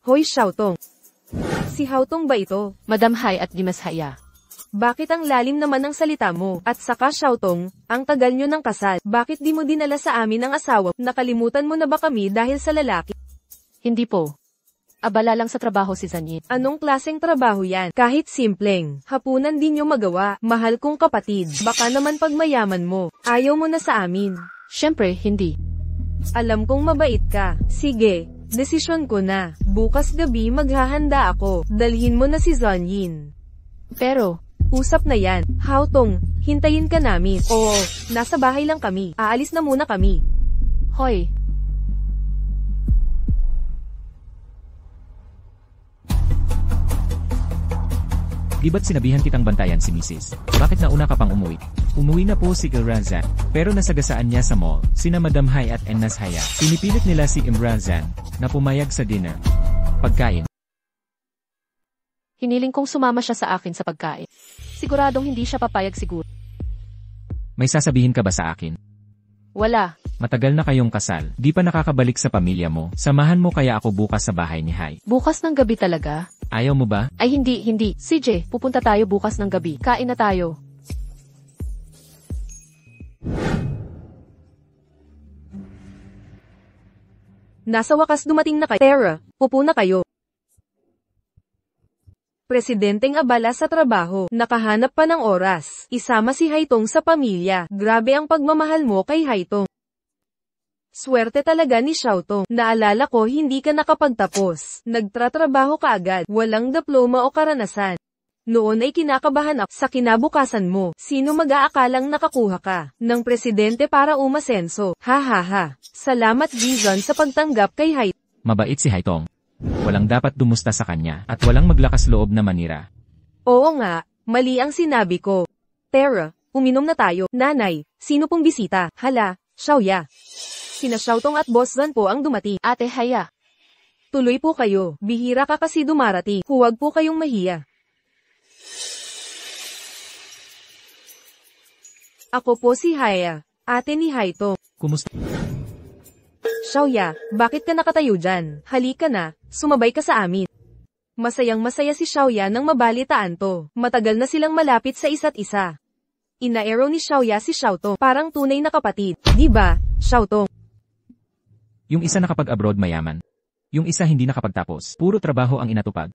Hoy Xiaotong. Si Haotong ba ito? Madam Hai at Dimas Haya. Bakit ang lalim naman ng salita mo? At saka Xiaotong, ang tagal nyo ng kasal. Bakit di mo dinala sa amin ang asawa? Nakalimutan mo na ba kami dahil sa lalaki? Hindi po. Abala lang sa trabaho si Zanyin. Anong klaseng trabaho yan? Kahit simpleng, hapunan din nyo magawa. Mahal kong kapatid. Baka naman pag mayaman mo, ayaw mo na sa amin. Siyempre, hindi. Alam kong mabait ka. Sige, desisyon ko na. Bukas gabi maghahanda ako. Dalhin mo na si Zanyin. Pero, usap na yan. Haotong, hintayin ka namin. Oo, nasa bahay lang kami. Aalis na muna kami. hoy, Di ba't sinabihan kitang bantayan si Mrs.? Bakit nauna ka pang umuwi? Umuwi na po si Imrazan, pero nasagasaan niya sa mall, sina Madam Hai at Ennas Haya. Pinipilit nila si Imrazan, na pumayag sa dinner. Pagkain. hiniling kong sumama siya sa akin sa pagkain. Siguradong hindi siya papayag siguro. May sasabihin ka ba sa akin? Wala. Matagal na kayong kasal, di pa nakakabalik sa pamilya mo. Samahan mo kaya ako bukas sa bahay ni Hai. Bukas ng gabi talaga? Ayaw mo ba? Ay hindi. CJ, pupunta tayo bukas ng gabi. Kain na tayo. Nasa wakas dumating na kayo. Tara, upo na kayo. Presidenteng abala sa trabaho, nakahanap pa ng oras. Isama si Haitong sa pamilya. Grabe ang pagmamahal mo kay Haitong. Swerte talaga ni Xiaotong. Naalala ko hindi ka nakapagtapos. Nagtratrabaho ka agad. Walang diploma o karanasan. Noon ay kinakabahan ako sa kinabukasan mo. Sino mag-aakalang nakakuha ka ng presidente para umasenso? Ha ha ha. Salamat Gizon sa pagtanggap kay Haitong. Mabait si Haitong. Walang dapat dumusta sa kanya, at walang maglakas loob na manira. Oo nga, mali ang sinabi ko. Tara, uminom na tayo. Nanay, sino pong bisita? Hala, Xiaoya. Sina Xiaotong at Boss Zan po ang dumating. Ate Haya. Tuloy po kayo, bihira ka kasi dumarating. Huwag po kayong mahiya. Ako po si Haya, ate ni Haitong. Kumusta? Xiaoya, bakit ka nakatayo dyan? Halika na, sumabay ka sa amin. Masayang masaya si Xiaoya nang mabalitaan to. Matagal na silang malapit sa isa't isa. Inaero ni Xiaoya si Xiaotong, parang tunay na kapatid. Di ba, Xiaotong? Yung isa nakapag-abroad mayaman. Yung isa hindi nakapagtapos. Puro trabaho ang inatupag.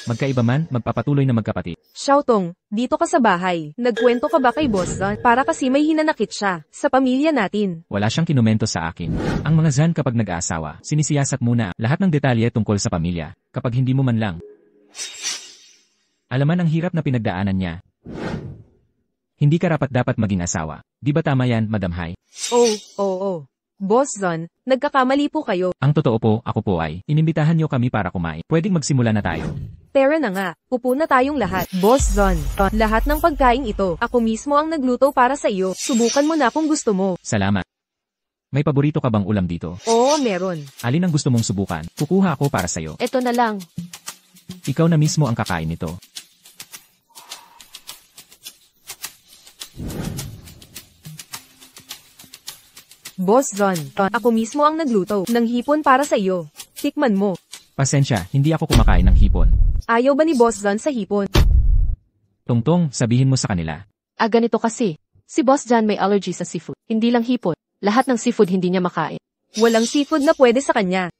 Magkaiba man, magpapatuloy na magkapatid. Xiaotong, dito ka sa bahay. Nagkwento ka ba kay Boss Zan? Para kasi may hinanakit siya sa pamilya natin. Wala siyang kinumento sa akin. Ang mga Zan kapag nag-aasawa, sinisiyasat muna lahat ng detalye tungkol sa pamilya. Kapag hindi mo man lang alaman ang hirap na pinagdaanan niya. Hindi ka dapat maging asawa. Di ba tama yan, Madam Hai? Oo. Boss Zan, nagkakamali po kayo. Ang totoo po, ako po ay, inimbitahan niyo kami para kumain. Pwedeng magsimula na tayo. Tara na nga, upo na tayong lahat. Boss Zan, lahat ng pagkain ito, ako mismo ang nagluto para sa iyo. Subukan mo na kung gusto mo. Salamat. May paborito ka bang ulam dito? Oo, meron. Alin ang gusto mong subukan? Kukuha ako para sa'yo. Eto na lang. Ikaw na mismo ang kakain nito. Boss Zan, ako mismo ang nagluto ng hipon para sa iyo. Tikman mo. Pasensya, hindi ako kumakain ng hipon. Ayaw ba ni Boss Zan sa hipon? Tungtong, sabihin mo sa kanila. Ganito kasi. Si Boss Jan may allergy sa seafood. Hindi lang hipon. Lahat ng seafood hindi niya makain. Walang seafood na pwede sa kanya.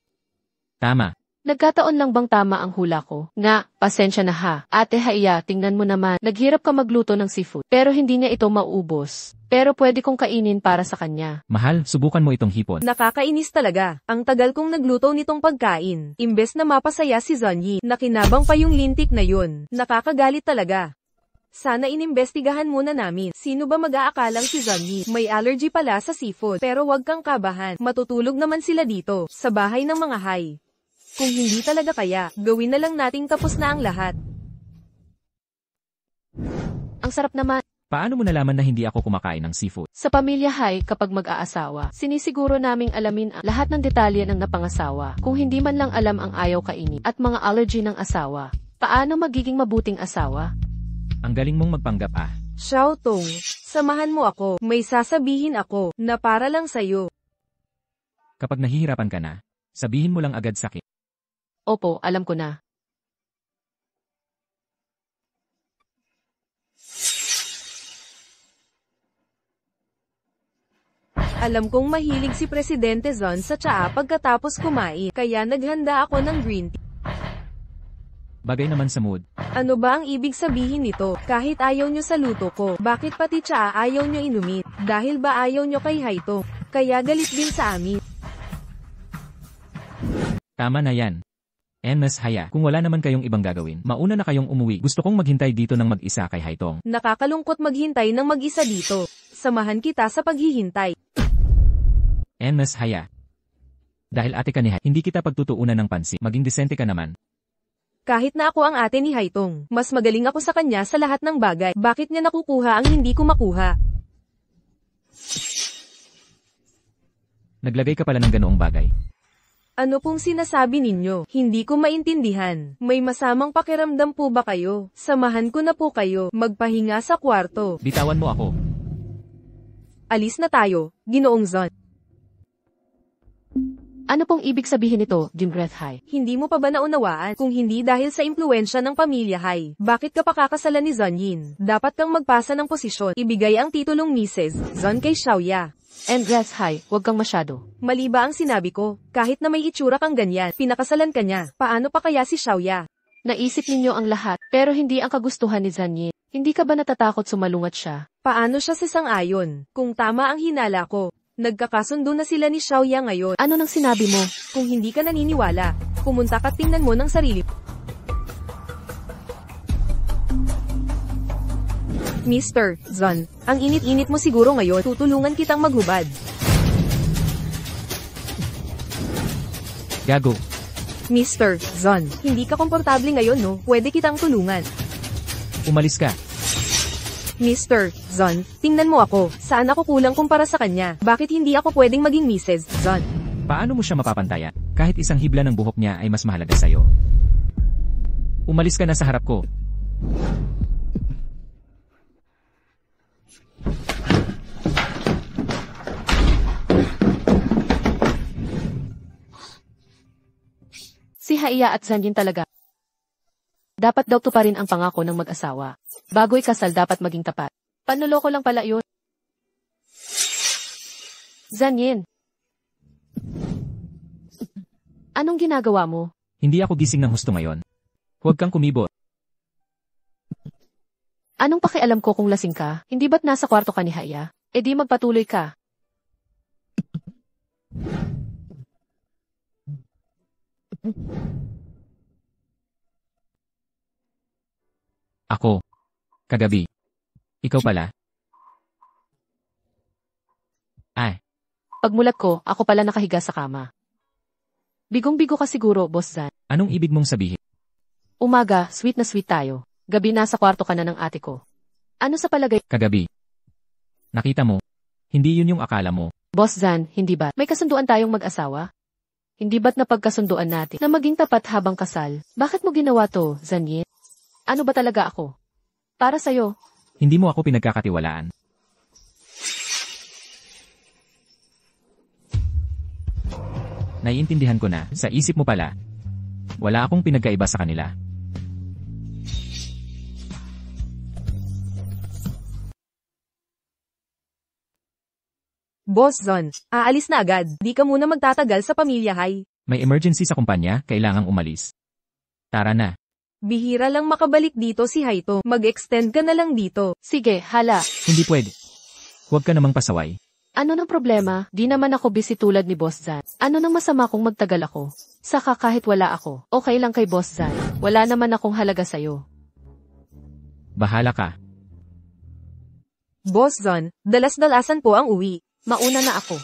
Tama. Nagkataon lang bang tama ang hula ko? Nga, pasensya na ha. Ate Haya, tingnan mo naman. Naghirap ka magluto ng seafood. Pero hindi niya ito mauubos. Pero pwede kong kainin para sa kanya. Mahal, subukan mo itong hipon. Nakakainis talaga. Ang tagal kong nagluto nitong pagkain. Imbes na mapasaya si Zanyi, nakinabang pa yung lintik na yun. Nakakagalit talaga. Sana inimbestigahan muna namin. Sino ba mag-aakalang si Zanyi? May allergy pala sa seafood. Pero wag kang kabahan. Matutulog naman sila dito, sa bahay ng mga Hai. Kung hindi talaga kaya, gawin na lang nating tapos na ang lahat. Ang sarap naman. Paano mo nalaman na hindi ako kumakain ng seafood? Sa pamilya Hai, kapag mag-aasawa, sinisiguro naming alamin ang lahat ng detalye ng napangasawa. Kung hindi man lang alam ang ayaw kainin at mga allergy ng asawa, paano magiging mabuting asawa? Ang galing mong magpanggap ah. Xiaotong, samahan mo ako. May sasabihin ako na para lang sa'yo. Kapag nahihirapan ka na, sabihin mo lang agad sakit. Opo, alam ko na. Alam kong mahilig si Presidente Zon sa tsaa pagkatapos kumain, kaya naghanda ako ng green tea. Bagay naman sa mood. Ano ba ang ibig sabihin nito? Kahit ayaw nyo sa luto ko, bakit pati tsaa ayaw nyo inumin? Dahil ba ayaw nyo kay Haito? Kaya galit din sa amin. Tama na yan. Mas Haya, kung wala naman kayong ibang gagawin, mauna na kayong umuwi. Gusto kong maghintay dito ng mag-isa kay Haitong. Nakakalungkot maghintay ng mag-isa dito. Samahan kita sa paghihintay. Mas Haya. Dahil ate ka ni Hai, hindi kita pagtutuunan ng pansin. Maging disente ka naman. Kahit na ako ang ate ni Haitong, mas magaling ako sa kanya sa lahat ng bagay. Bakit niya nakukuha ang hindi ko makuha? Naglagay ka pala ng ganoong bagay. Ano pong sinasabi ninyo? Hindi ko maintindihan. May masamang pakiramdam po ba kayo? Samahan ko na po kayo. Magpahinga sa kwarto. Bitawan mo ako. Alis na tayo, Ginoong Zon. Ano pong ibig sabihin nito, Jimbreath Hai? Hindi mo pa ba naunawaan? Kung hindi dahil sa impluensya ng pamilya Hai, bakit ka pa kakasalan ni Zon Yin? Dapat kang magpasa ng posisyon. Ibigay ang titulong Mrs. Zon kay Xiaoya. Jimbreath Hai, huwag kang masyado. Mali ba ang sinabi ko? Kahit na may itsura kang ganyan, pinakasalan ka niya. Paano pa kaya si Xiaoya? Naisip ninyo ang lahat, pero hindi ang kagustuhan ni Zanyin. Hindi ka ba natatakot sumalungat siya? Paano siya sasang-ayon? Kung tama ang hinala ko, nagkakasundo na sila ni Xiaoya ngayon. Ano nang sinabi mo? Kung hindi ka naniniwala, pumunta ka at tingnan mo ng sarili. Mr. Zon, ang init-init mo siguro ngayon, tutulungan kitang maghubad. Gago. Mr. Zon, hindi ka komportable ngayon no? Pwede kitang tulungan. Umalis ka. Mr. Zon, tingnan mo ako. Saan ako kulang kumpara sa kanya? Bakit hindi ako pwedeng maging Mrs. Zon? Paano mo siya mapapantayan? Kahit isang hibla ng buhok niya ay mas mahalaga sa'yo. Umalis ka na sa harap ko. Si Haiya at Zanyin talaga. Dapat daw tuparin ang pangako ng mag-asawa. Bago'y kasal dapat maging tapat. Panloloko lang pala yun. Zanyin. Anong ginagawa mo? Hindi ako gising ng husto ngayon. Huwag kang kumibot. Anong pakialam ko kung lasing ka? Hindi ba't nasa kwarto ka ni Haiya? E di magpatuloy ka. Ako. Kagabi. Ikaw pala. Ay. Pagmulat ko, ako pala nakahiga sa kama. Bigong-bigo ka siguro, Boss Zan. Anong ibig mong sabihin? Umaga, sweet na sweet tayo. Gabi nasa kwarto ka na ng ate ko. Ano sa palagay? Kagabi. Nakita mo? Hindi yun yung akala mo. Boss Zan, hindi ba? May kasunduan tayong mag-asawa? Hindi ba't napagkasunduan natin na maging tapat habang kasal? Bakit mo ginawa to, Zanyin? Ano ba talaga ako? Para sa'yo. Hindi mo ako pinagkakatiwalaan. Naiintindihan ko na, sa isip mo pala. Wala akong pinagkaiba sa kanila. Boss Zon, aalis na agad. Di ka muna magtatagal sa pamilya Hai. May emergency sa kumpanya, kailangang umalis. Tara na. Bihira lang makabalik dito si Haito. Mag-extend ka na lang dito. Sige, hala. Hindi pwede. Huwag ka namang pasaway. Ano nang problema? Di naman ako busy tulad ni Boss Zan. Ano nang masama kung magtagal ako? Saka kahit wala ako, okay lang kay Boss Zan. Wala naman akong halaga sa'yo. Bahala ka. Boss Zon, dalas-dalasan po ang uwi. Mauna na ako.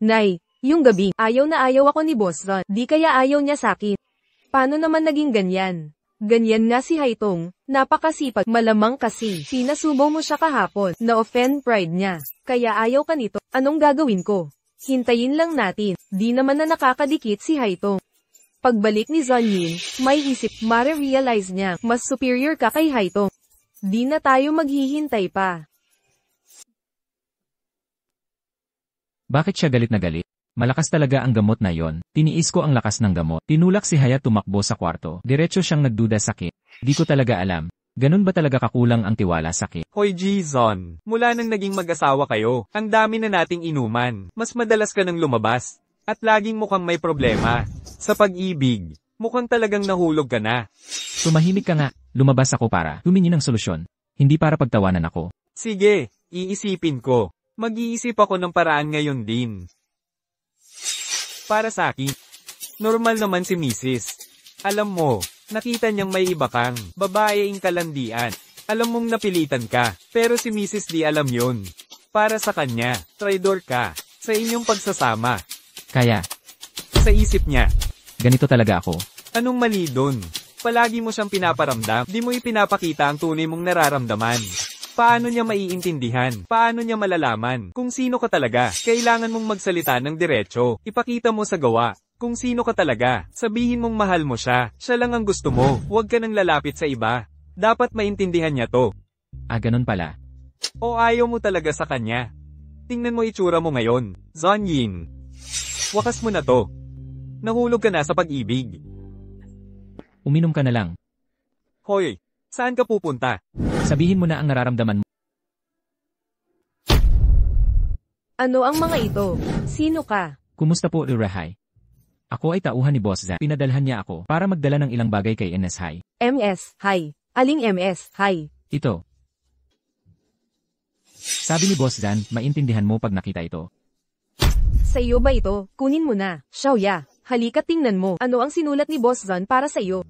Nay, yung gabi, ayaw na ayaw ako ni Boss Zon. Di kaya ayaw niya sakin. Paano naman naging ganyan? Ganyan nga si Haitong, napakasipag, malamang kasi, pinasubo mo siya kahapon, na-offend pride niya. Kaya ayaw ka nito, anong gagawin ko? Hintayin lang natin, di naman na nakakadikit si Haitong. Pagbalik ni Zonyin, may isip, mare-realize niya, mas superior ka kay Haitong. Di na tayo maghihintay pa. Bakit siya galit na galit? Malakas talaga ang gamot na yon. Tiniis ko ang lakas ng gamot. Tinulak si Haya tumakbo sa kwarto. Diretso siyang nagduda sakit. Di ko talaga alam. Ganun ba talaga kakulang ang tiwala sakit? Hoy Jizon, mula nang naging mag-asawa kayo, ang dami na nating inuman. Mas madalas ka nang lumabas. At laging mukhang may problema. Sa pag-ibig, mukhang talagang nahulog ka na. Tumahimik ka nga. Lumabas ako para humingi ng solusyon. Hindi para pagtawanan ako. Sige, iisipin ko. Mag-iisip ako ng paraan ngayon din. Para sa akin, normal naman si Mrs. Alam mo, nakita niyang may iba kang babaeng kalandian. Alam mong napilitan ka, pero si Mrs. di alam yun. Para sa kanya, traidor ka sa inyong pagsasama. Kaya, sa isip niya, ganito talaga ako. Anong mali dun? Palagi mo siyang pinaparamdam, di mo ipinapakita ang tunay mong nararamdaman. Paano niya maiintindihan? Paano niya malalaman kung sino ka talaga? Kailangan mong magsalita ng diretso. Ipakita mo sa gawa kung sino ka talaga. Sabihin mong mahal mo siya. Siya lang ang gusto mo. Huwag ka nang lalapit sa iba. Dapat maintindihan niya to. Ganun pala. O ayaw mo talaga sa kanya? Tingnan mo itsura mo ngayon. Zonyin. Wakas mo na to. Nahulog ka na sa pag-ibig. Uminom ka na lang. Hoy, saan ka pupunta? Sabihin mo na ang nararamdaman mo. Ano ang mga ito? Sino ka? Kumusta po, Urahay? Ako ay tauhan ni Boss Zan. Pinadalhan niya ako para magdala ng ilang bagay kay NS High. MS, hi. Aling MS, hi. Ito. Sabi ni Boss Zan, maintindihan mo pag nakita ito. Sa iyo ba ito? Kunin mo na. Xiaoya, halika tingnan mo. Ano ang sinulat ni Boss Zan para sa iyo?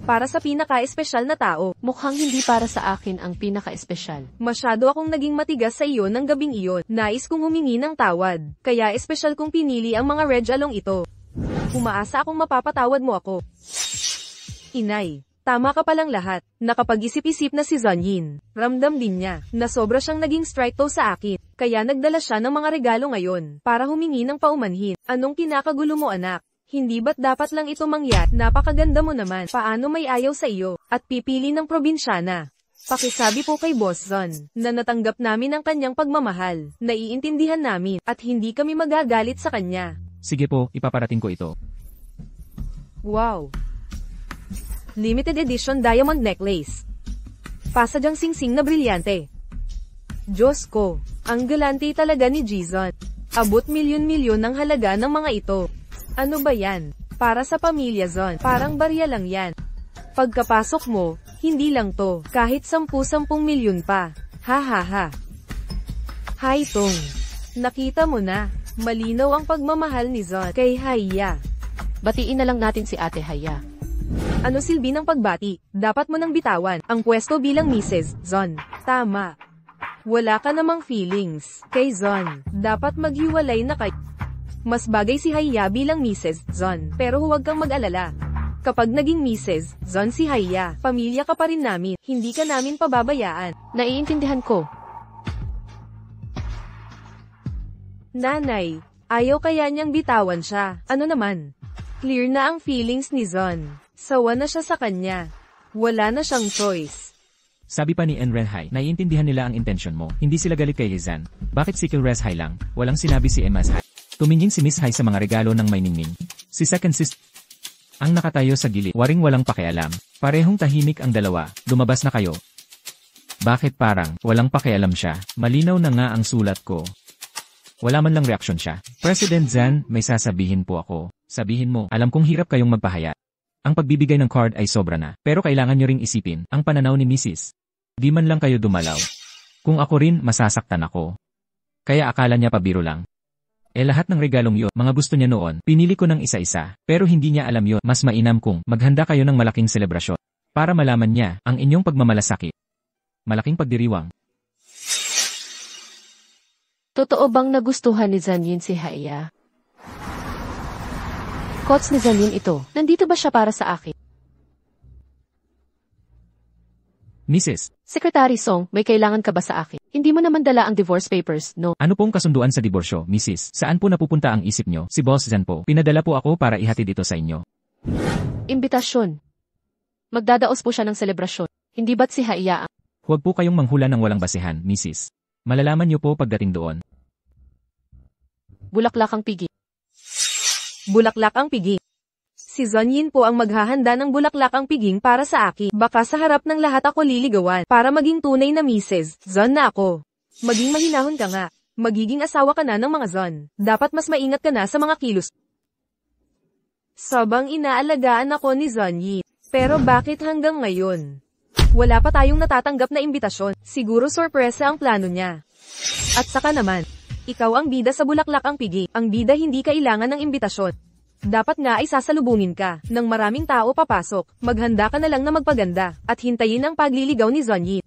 Para sa pinaka-espesyal na tao. Mukhang hindi para sa akin ang pinaka-espesyal. Masyado akong naging matigas sa iyo ng gabing iyon. Nais kong humingi ng tawad. Kaya espesyal kong pinili ang mga red along ito. Umaasa akong mapapatawad mo ako. Inay, tama ka palang lahat. Nakapag-isip-isip na si Zonyin. Ramdam din niya na sobra siyang naging strike to sa akin. Kaya nagdala siya ng mga regalo ngayon para humingi ng paumanhin. Anong kinakagulo mo anak? Hindi ba't dapat lang ito mangyari? Napakaganda mo naman. Paano may ayaw sa iyo? At pipili ng probinsyana? Pakisabi po kay Boss Zon na natanggap namin ang kanyang pagmamahal. Naiintindihan namin at hindi kami magagalit sa kanya. Sige po, ipaparating ko ito. Wow! Limited edition diamond necklace. Pasadyang singsing na brilyante. Diyos ko, ang galante talaga ni Jizon. Abot milyon-milyon ang halaga ng mga ito. Ano ba yan? Para sa pamilya Zon, parang barya lang yan. Pagkapasok mo, hindi lang to, kahit 10-10 milyon pa. Ha ha ha. Hi Tong. Nakita mo na, malinaw ang pagmamahal ni Zon kay Haya. Batiin na lang natin si Ate Haya. Ano silbi ng pagbati? Dapat mo nang bitawan ang pwesto bilang Mrs. Zon. Tama. Wala ka namang feelings kay Zon. Dapat maghiwalay na kayo. Mas bagay si Haya bilang Mrs. Zon. Pero huwag kang mag-alala. Kapag naging Mrs. Zon si Haya, pamilya ka pa rin namin. Hindi ka namin pababayaan. Naiintindihan ko. Nanay, ayaw kaya niyang bitawan siya. Ano naman? Clear na ang feelings ni Zon. Sawa na siya sa kanya. Wala na siyang choice. Sabi pa ni Enren High, naiintindihan nila ang intensyon mo. Hindi sila galit kay Lizan. Bakit si Kilres High lang? Walang sinabi si MS High. Tumingin si Miss High sa mga regalo ng may ningning. Si Second Sis ang nakatayo sa gilid. Waring walang pakialam. Parehong tahimik ang dalawa. Lumabas na kayo. Bakit parang walang pakialam siya? Malinaw na nga ang sulat ko. Wala man lang reaksyon siya. President Zan, may sasabihin po ako. Sabihin mo, alam kong hirap kayong magpahaya. Ang pagbibigay ng card ay sobra na. Pero kailangan nyo ring isipin ang pananaw ni Mrs. Di man lang kayo dumalaw. Kung ako rin, masasaktan ako. Kaya akala niya pabiro lang. Lahat ng regalong yun, mga gusto niya noon, pinili ko ng isa-isa. Pero hindi niya alam yun, mas mainam kung maghanda kayo ng malaking selebrasyon. Para malaman niya ang inyong pagmamalasakit. Malaking pagdiriwang. Totoo bang nagustuhan ni Zanyin si Haya? Kots ni Zanyin ito. Nandito ba siya para sa akin? Mrs. Secretary Song, may kailangan ka ba sa akin? Hindi mo naman dala ang divorce papers, no? Ano pong kasunduan sa diborsyo, Mrs.? Saan po napupunta ang isip nyo? Si Boss Zan po. Pinadala po ako para ihatid ito sa inyo. Imbitasyon. Magdadaos po siya ng selebrasyon. Hindi ba't si Haiya ang... Huwag po kayong manghula ng walang basihan, Mrs. Malalaman niyo po pagdating doon. Bulaklak ang pigi. Bulaklak ang piging. Si Zonyin po ang maghahanda ng bulaklak ang piging para sa akin. Baka sa harap ng lahat ako liligawan para maging tunay na Mrs. Zon na ako. Maging mahinahon ka nga. Magiging asawa ka na ng mga Zon. Dapat mas maingat ka na sa mga kilos. Sabang inaalagaan ako ni Zonyin. Pero bakit hanggang ngayon? Wala pa tayong natatanggap na imbitasyon. Siguro sorpresa ang plano niya. At saka naman, ikaw ang bida sa bulaklak ang piging. Ang bida hindi kailangan ng imbitasyon. Dapat nga ay sasalubungin ka, nang maraming tao papasok, maghanda ka na lang na magpaganda, at hintayin ang pagliligaw ni Zonyin.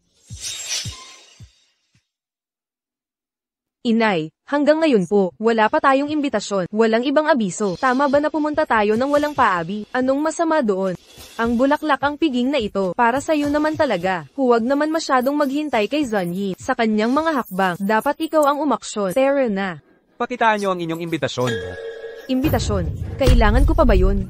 Inay, hanggang ngayon po, wala pa tayong imbitasyon, walang ibang abiso. Tama ba na pumunta tayo ng walang paabi? Anong masama doon? Ang bulaklak ang piging na ito, para sa'yo naman talaga. Huwag naman masyadong maghintay kay Zonyin. Sa kanyang mga hakbang, dapat ikaw ang umaksyon. Tara na. Pakitaan nyo ang inyong imbitasyon. Imbitasyon. Kailangan ko pa ba yun?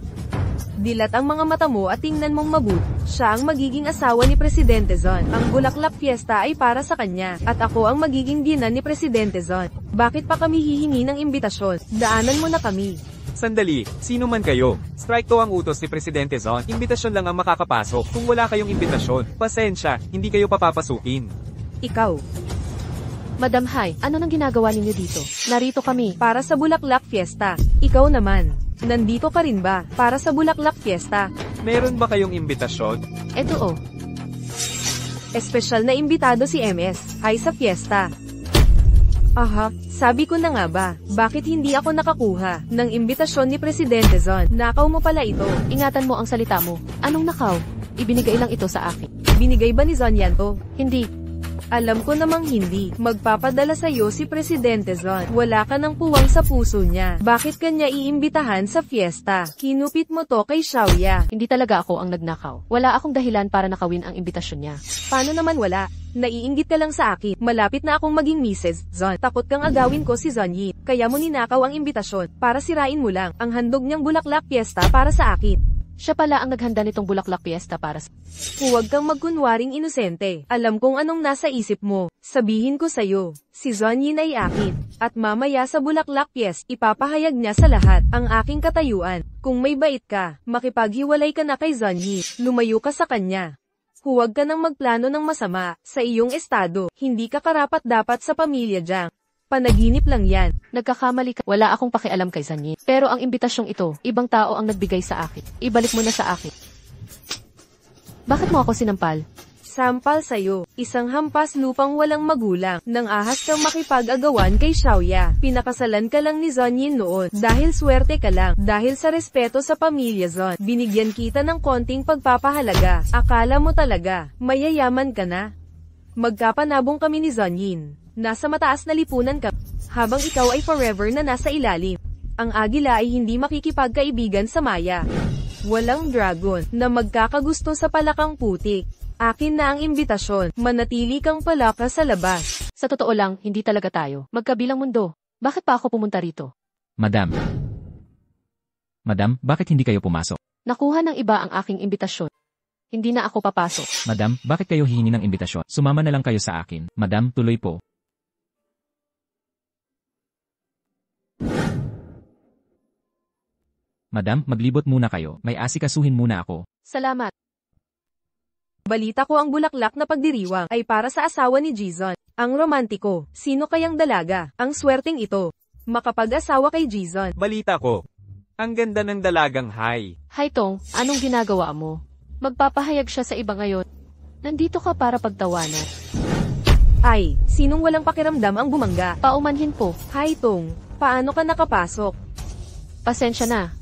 Dilat ang mga mata mo at tingnan mong mabuti. Siya ang magiging asawa ni Presidente Zon. Ang bulaklak fiesta ay para sa kanya. At ako ang magiging biyenan ni Presidente Zon. Bakit pa kami hihingi ng imbitasyon? Daanan mo na kami. Sandali, sino man kayo? Strike to ang utos ni Presidente Zon. Imbitasyon lang ang makakapasok. Kung wala kayong imbitasyon, pasensya, hindi kayo papapasukin. Ikaw. Madam Hai, ano nang ginagawa ninyo dito? Narito kami. Para sa bulaklak fiesta. Ikaw naman. Nandito ka rin ba? Para sa bulaklak fiesta. Meron ba kayong imbitasyon? Eto oh. Espesyal na imbitado si MS. Hay sa fiesta. Aha, sabi ko na nga ba, bakit hindi ako nakakuha ng imbitasyon ni Presidente Zon? Nakaw mo pala ito. Ingatan mo ang salita mo. Anong nakaw? Ibinigay lang ito sa akin. Binigay ba ni Zon yan to? Hindi. Alam ko namang hindi. Magpapadala sa'yo si Presidente Zon. Wala ka ng puwang sa puso niya. Bakit kanya iimbitahan sa fiesta? Kinupit mo to kay Xiaoya. Hindi talaga ako ang nagnakaw. Wala akong dahilan para nakawin ang imbitasyon niya. Paano naman wala? Naiinggit ka lang sa akin. Malapit na akong maging Mrs. Zon. Takot kang agawin ko si Zonyin. Kaya mo ninakaw ang imbitasyon. Para sirain mo lang. Ang handog niyang bulaklak fiesta para sa akin. Siya pala ang naghanda nitong bulaklak fiesta para sa... Huwag kang magkunwaring inosente. Alam kong anong nasa isip mo. Sabihin ko sa'yo, si Zonyin ay akin. At mamaya sa bulaklak fiesta, ipapahayag niya sa lahat ang aking katayuan. Kung may bait ka, makipaghiwalay ka na kay Zonyin. Lumayo ka sa kanya. Huwag ka nang magplano ng masama sa iyong estado. Hindi ka karapat-dapat sa pamilya Jiang. Panaginip lang yan. Nagkakamali ka. Wala akong pakialam kay Zonyin. Pero ang imbitasyong ito, ibang tao ang nagbigay sa akin. Ibalik mo na sa akin. Bakit mo ako sinampal? Sampal sa'yo. Isang hampas lupang walang magulang. Nang ahas kang makipag-agawan kay Xiaoya. Pinakasalan ka lang ni Zonyin noon. Dahil swerte ka lang. Dahil sa respeto sa pamilya Zon. Binigyan kita ng konting pagpapahalaga. Akala mo talaga, mayayaman ka na? Magkapanabong kami ni Zonyin. Nasa mataas na lipunan ka, habang ikaw ay forever na nasa ilalim. Ang agila ay hindi makikipagkaibigan sa maya. Walang dragon na magkakagusto sa palakang putik. Akin na ang imbitasyon, manatili kang palaka sa labas. Sa totoo lang, hindi talaga tayo. Magkabilang mundo. Bakit pa ako pumunta rito? Madam. Madam, bakit hindi kayo pumasok? Nakuha ng iba ang aking imbitasyon. Hindi na ako papasok. Madam, bakit kayo hihingi ng imbitasyon? Sumama na lang kayo sa akin. Madam, tuloy po. Madam, maglibot muna kayo. May asikasuhin muna ako. Salamat. Balita ko ang bulaklak na pagdiriwang ay para sa asawa ni Jizon. Ang romantiko. Sino kayang dalaga? Ang swerteng ito. Makapag-asawa kay Jizon. Balita ko. Ang ganda ng dalagang Hai. Hai Tong, anong ginagawa mo? Magpapahayag siya sa iba ngayon. Nandito ka para pagtawanan. Ay, sinong walang pakiramdam ang bumangga? Paumanhin po. Hai Tong, paano ka nakapasok? Pasensya na.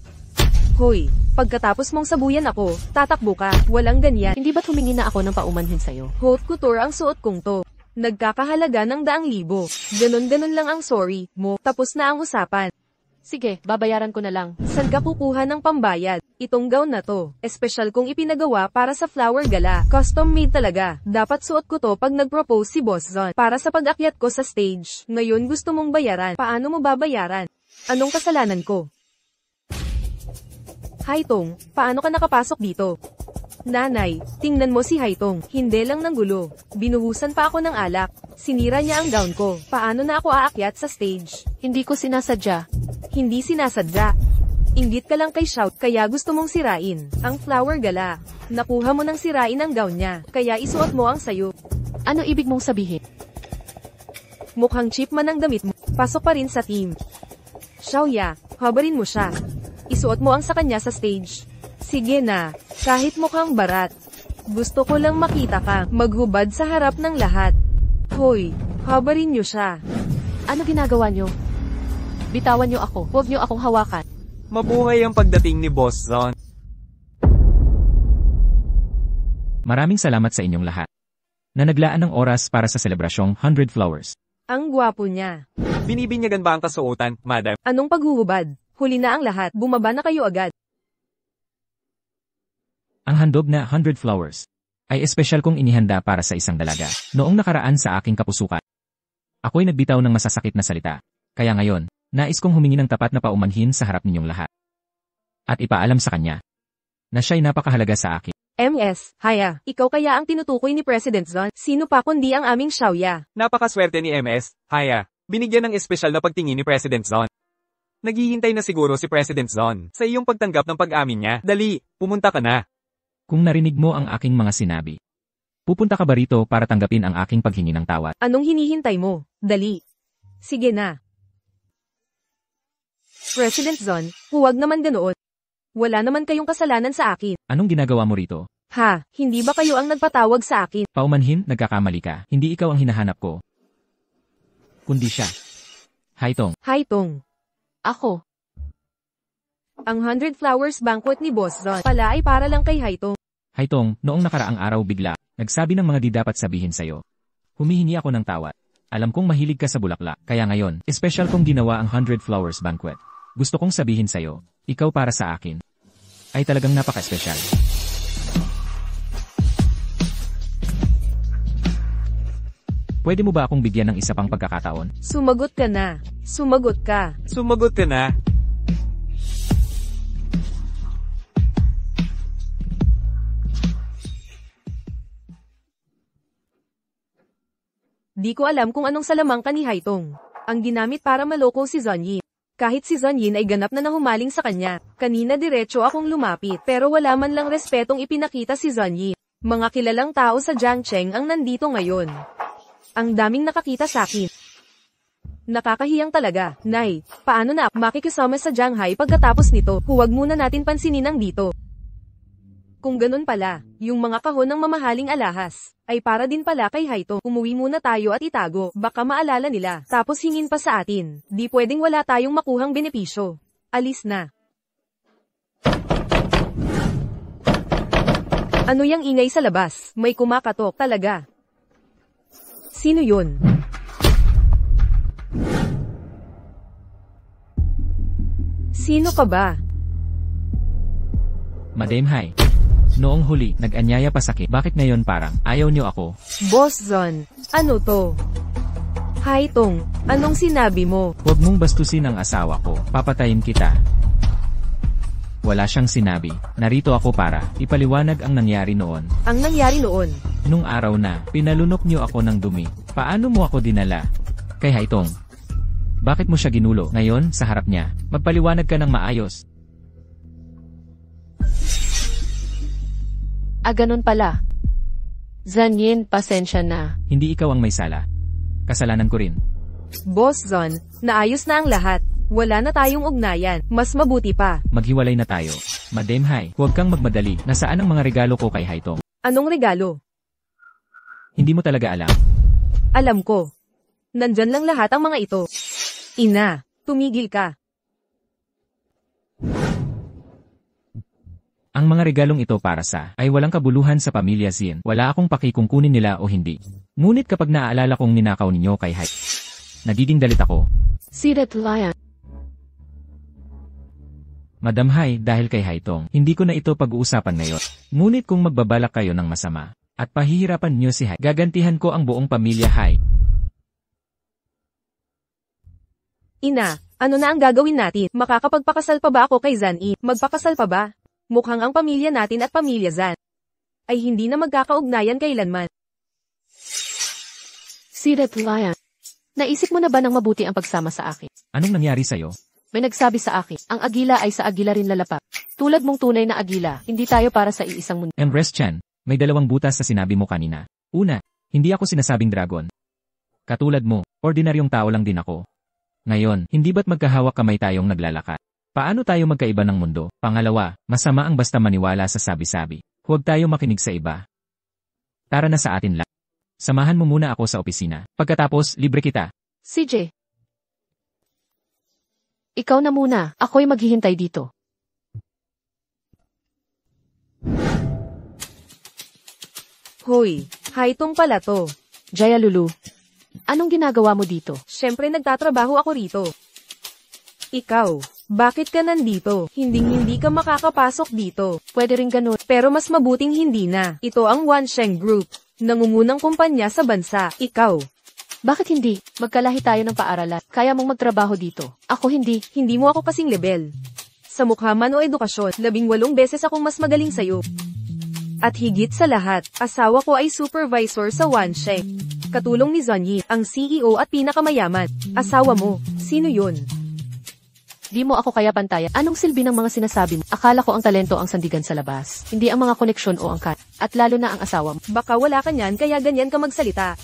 Hoy, pagkatapos mong sabuyan ako, tatakbo ka, walang ganyan. Hindi ba't humingi na ako ng paumanhin sa'yo? Haute couture ang suot kong to. Nagkakahalaga ng 100,000. Ganon-ganon lang ang sorry mo, tapos na ang usapan. Sige, babayaran ko na lang. Saan ka kukuha ng pambayad? Itong gown na to, espesyal kong ipinagawa para sa flower gala. Custom made talaga. Dapat suot ko to pag nag-propose si Boss Zon. Para sa pag-akyat ko sa stage. Ngayon gusto mong bayaran. Paano mo babayaran? Anong kasalanan ko? Haitong, paano ka nakapasok dito? Nanay, tingnan mo si Haitong. Hindi lang ng gulo. Binuhusan pa ako ng alak. Sinira niya ang gown ko. Paano na ako aakyat sa stage? Hindi ko sinasadya. Hindi sinasadya. Inggit ka lang kay Shout, kaya gusto mong sirain ang flower gala. Nakuha mo nang sirain ang gown niya, kaya isuot mo ang sayo. Ano ibig mong sabihin? Mukhang cheap man ang damit mo. Pasok pa rin sa team. Xiaoya, habarin mo siya. Isuot mo ang sa kanya sa stage. Sige na, kahit mukhang barat. Gusto ko lang makita ka, maghubad sa harap ng lahat. Hoy, habarin niyo siya. Ano ginagawa niyo? Bitawan niyo ako, huwag niyo akong hawakan. Mabuhay ang pagdating ni Boss Zon. Maraming salamat sa inyong lahat na naglaan ng oras para sa selebrasyong 100 Flowers. Ang gwapo niya. Binibinyagan ba ang kasuotan, madam? Anong paghuhubad? Huli na ang lahat, bumaba na kayo agad. Ang handog na 100 Flowers ay espesyal kong inihanda para sa isang dalaga. Noong nakaraan sa aking kapusukan, ako'y nagbitaw ng masasakit na salita. Kaya ngayon, nais kong humingi ng tapat na paumanhin sa harap ninyong lahat. At ipaalam sa kanya na siya'y napakahalaga sa akin. MS, Haya, ikaw kaya ang tinutukoy ni President Zon? Sino pa kundi ang aming Xiaoya? Napakaswerte ni MS, Haya. Binigyan ng espesyal na pagtingin ni President Zon. Naghihintay na siguro si President Zon sa iyong pagtanggap ng pag-amin niya. Dali, pumunta ka na. Kung narinig mo ang aking mga sinabi, pupunta ka ba rito para tanggapin ang aking paghingi ng tawad? Anong hinihintay mo? Dali. Sige na. President Zon, huwag naman ganoon. Wala naman kayong kasalanan sa akin. Anong ginagawa mo rito? Ha, hindi ba kayo ang nagpatawag sa akin? Paumanhin, nagkakamali ka. Hindi ikaw ang hinahanap ko, kundi siya. Haitong. Haitong. Ako. Ang 100 Flowers banquet ni Boss Zon pala ay para lang kay Haitong. Haitong, noong nakaraang araw bigla, nagsabi ng mga di dapat sabihin sa'yo. Humihingi ako ng tawad. Alam kong mahilig ka sa bulaklak, kaya ngayon, espesyal kong ginawa ang 100 Flowers banquet. Gusto kong sabihin sa'yo, ikaw para sa akin ay talagang napaka-espesyal. Pwede mo ba akong bigyan ng isa pang pagkakataon? Sumagot ka na. Sumagot ka. Sumagot ka na. Di ko alam kung anong salamang ka ni Haitong. Ang ginamit para maloko si Zonyin. Kahit si Zonyin ay ganap na nahumaling sa kanya. Kanina diretso akong lumapit pero wala man lang respetong ipinakita si Zonyin. Mga kilalang tao sa Jiangcheng ang nandito ngayon. Ang daming nakakita sa akin. Nakakahiyang talaga. Nay, paano na makikisama sa Shanghai pagkatapos nito? Huwag muna natin pansinin ang dito. Kung ganun pala, yung mga kahon ng mamahaling alahas, ay para din pala kay Haitong. Umuwi muna tayo at itago, baka maalala nila, tapos hingin pa sa atin. Di pwedeng wala tayong makuhang benepisyo. Alis na. Ano yang ingay sa labas? May kumakatok talaga. Sino yun? Sino ka ba? Madam Hai. Noong huli, nag-anyaya pa sakit. Bakit ngayon parang ayaw niyo ako? Boss Zon, ano to? Haitong, anong sinabi mo? Huwag mong bastusin ang asawa ko. Papatayin kita. Wala siyang sinabi. Narito ako para ipaliwanag ang nangyari noon. Ang nangyari noon? Nung araw na, pinalunok niyo ako ng dumi. Paano mo ako dinala? Kay Haitong. Bakit mo siya ginulo? Ngayon, sa harap niya, magpaliwanag ka ng maayos. Ganun pala. Zonyin, pasensya na. Hindi ikaw ang may sala. Kasalanan ko rin. Boss Zon, naayos na ang lahat. Wala na tayong ugnayan. Mas mabuti pa. Maghiwalay na tayo. Madam Hai, huwag kang magmadali. Nasaan ang mga regalo ko kay Haitong? Anong regalo? Hindi mo talaga alam. Alam ko. Nandyan lang lahat ang mga ito. Ina, tumigil ka. Ang mga regalong ito para sa ay walang kabuluhan sa pamilya Zin. Wala akong paki kung kunin nila o hindi. Ngunit kapag naaalala kong ninakaw ninyo kay Hai, nagiging dalit ako. Si Red Lion. Madam Hai, dahil kay Haitong, hindi ko na ito pag-uusapan ngayon. Ngunit kung magbabalak kayo ng masama, at pahihirapan niyo si Hai, gagantihan ko ang buong pamilya Hai. Ina, ano na ang gagawin natin? Makakapagpakasal pa ba ako kay Zan-i? Magpakasal pa ba? Mukhang ang pamilya natin at pamilya Zan ay hindi na magkakaugnayan kailanman. Si Red Lion, naisip mo na ba ng mabuti ang pagsama sa akin? Anong nangyari sa'yo? May nagsabi sa akin, ang agila ay sa agila rin lalapak. Tulad mong tunay na agila, hindi tayo para sa iisang mundo. Empress Chan, may dalawang butas sa sinabi mo kanina. Una, hindi ako sinasabing dragon. Katulad mo, ordinaryong tao lang din ako. Ngayon, hindi ba't magkahawak kamay tayong naglalakad? Paano tayo magkaiba ng mundo? Pangalawa, masama ang basta maniwala sa sabi-sabi. Huwag tayo makinig sa iba. Tara na sa atin lang. Samahan mo muna ako sa opisina. Pagkatapos, libre kita. CJ, ikaw na muna, ako'y maghihintay dito. Hoy, Haitong pala to. Jaya Lulu, anong ginagawa mo dito? Siyempre nagtatrabaho ako rito. Ikaw, bakit ka nandito? Hindi ka makakapasok dito. Pwede rin ganun. Pero mas mabuting hindi na. Ito ang Wansheng Group, nangungunang kumpanya sa bansa. Ikaw, Bakit hindi? Magkalahi tayo ng paaralan. Kaya mong magtrabaho dito. Ako hindi. hindi mo ako kasing level. Sa mukha man o edukasyon, 18 beses akong mas magaling sa'yo. At higit sa lahat, asawa ko ay supervisor sa Wansheng. Katulong ni Zonyi, ang CEO at pinakamayaman. Asawa mo, sino yun? Di mo ako kaya pantayan. Anong silbi ng mga sinasabi mo? Akala ko ang talento ang sandigan sa labas. Hindi ang mga koneksyon o angkat. At lalo na ang asawa mo. Baka wala ka niyan kaya ganyan ka magsalita.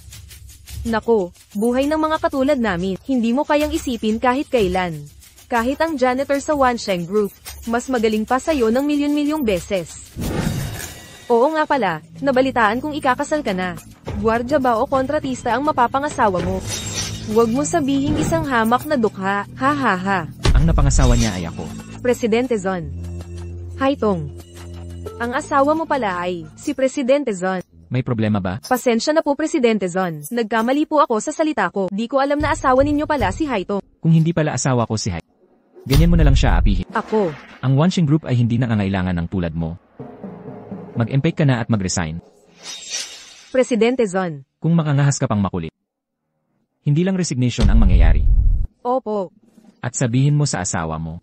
Nako, buhay ng mga katulad namin, hindi mo kayang isipin kahit kailan. Kahit ang janitor sa Wansheng Group, mas magaling pa sa'yo ng milyon-milyong beses. Oo nga pala, nabalitaan kung ikakasal ka na. Gwardya ba o kontratista ang mapapangasawa mo? Huwag mo sabihing isang hamak na dukha, ha ha ha. Ang napangasawa niya ay ako. Presidente Zon. Haitong. Ang asawa mo pala ay si Presidente Zon. May problema ba? Pasensya na po Presidente Zon. Nagkamali po ako sa salita ko. Di ko alam na asawa ninyo pala si Haitong. Kung hindi pala asawa ko si Hai, ganyan mo na lang siya apihin. Ako. Ang Wansheng Group ay hindi nangangailangan ng tulad mo. Mag-empake ka na at mag-resign. Presidente Zon. Kung makangahas ka pang makulit. Hindi lang resignation ang mangyayari. Opo. At sabihin mo sa asawa mo.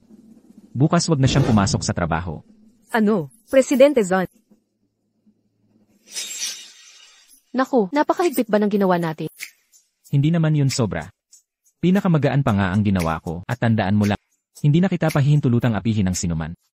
Bukas wag na siyang pumasok sa trabaho. Ano? Presidente Zon. Naku, napakahigpit ba ng ginawa natin? Hindi naman yun sobra. Pinakamagaan pa nga ang ginawa ko at tandaan mo lang. Hindi na kita pahihintulutang apihin ng sinuman.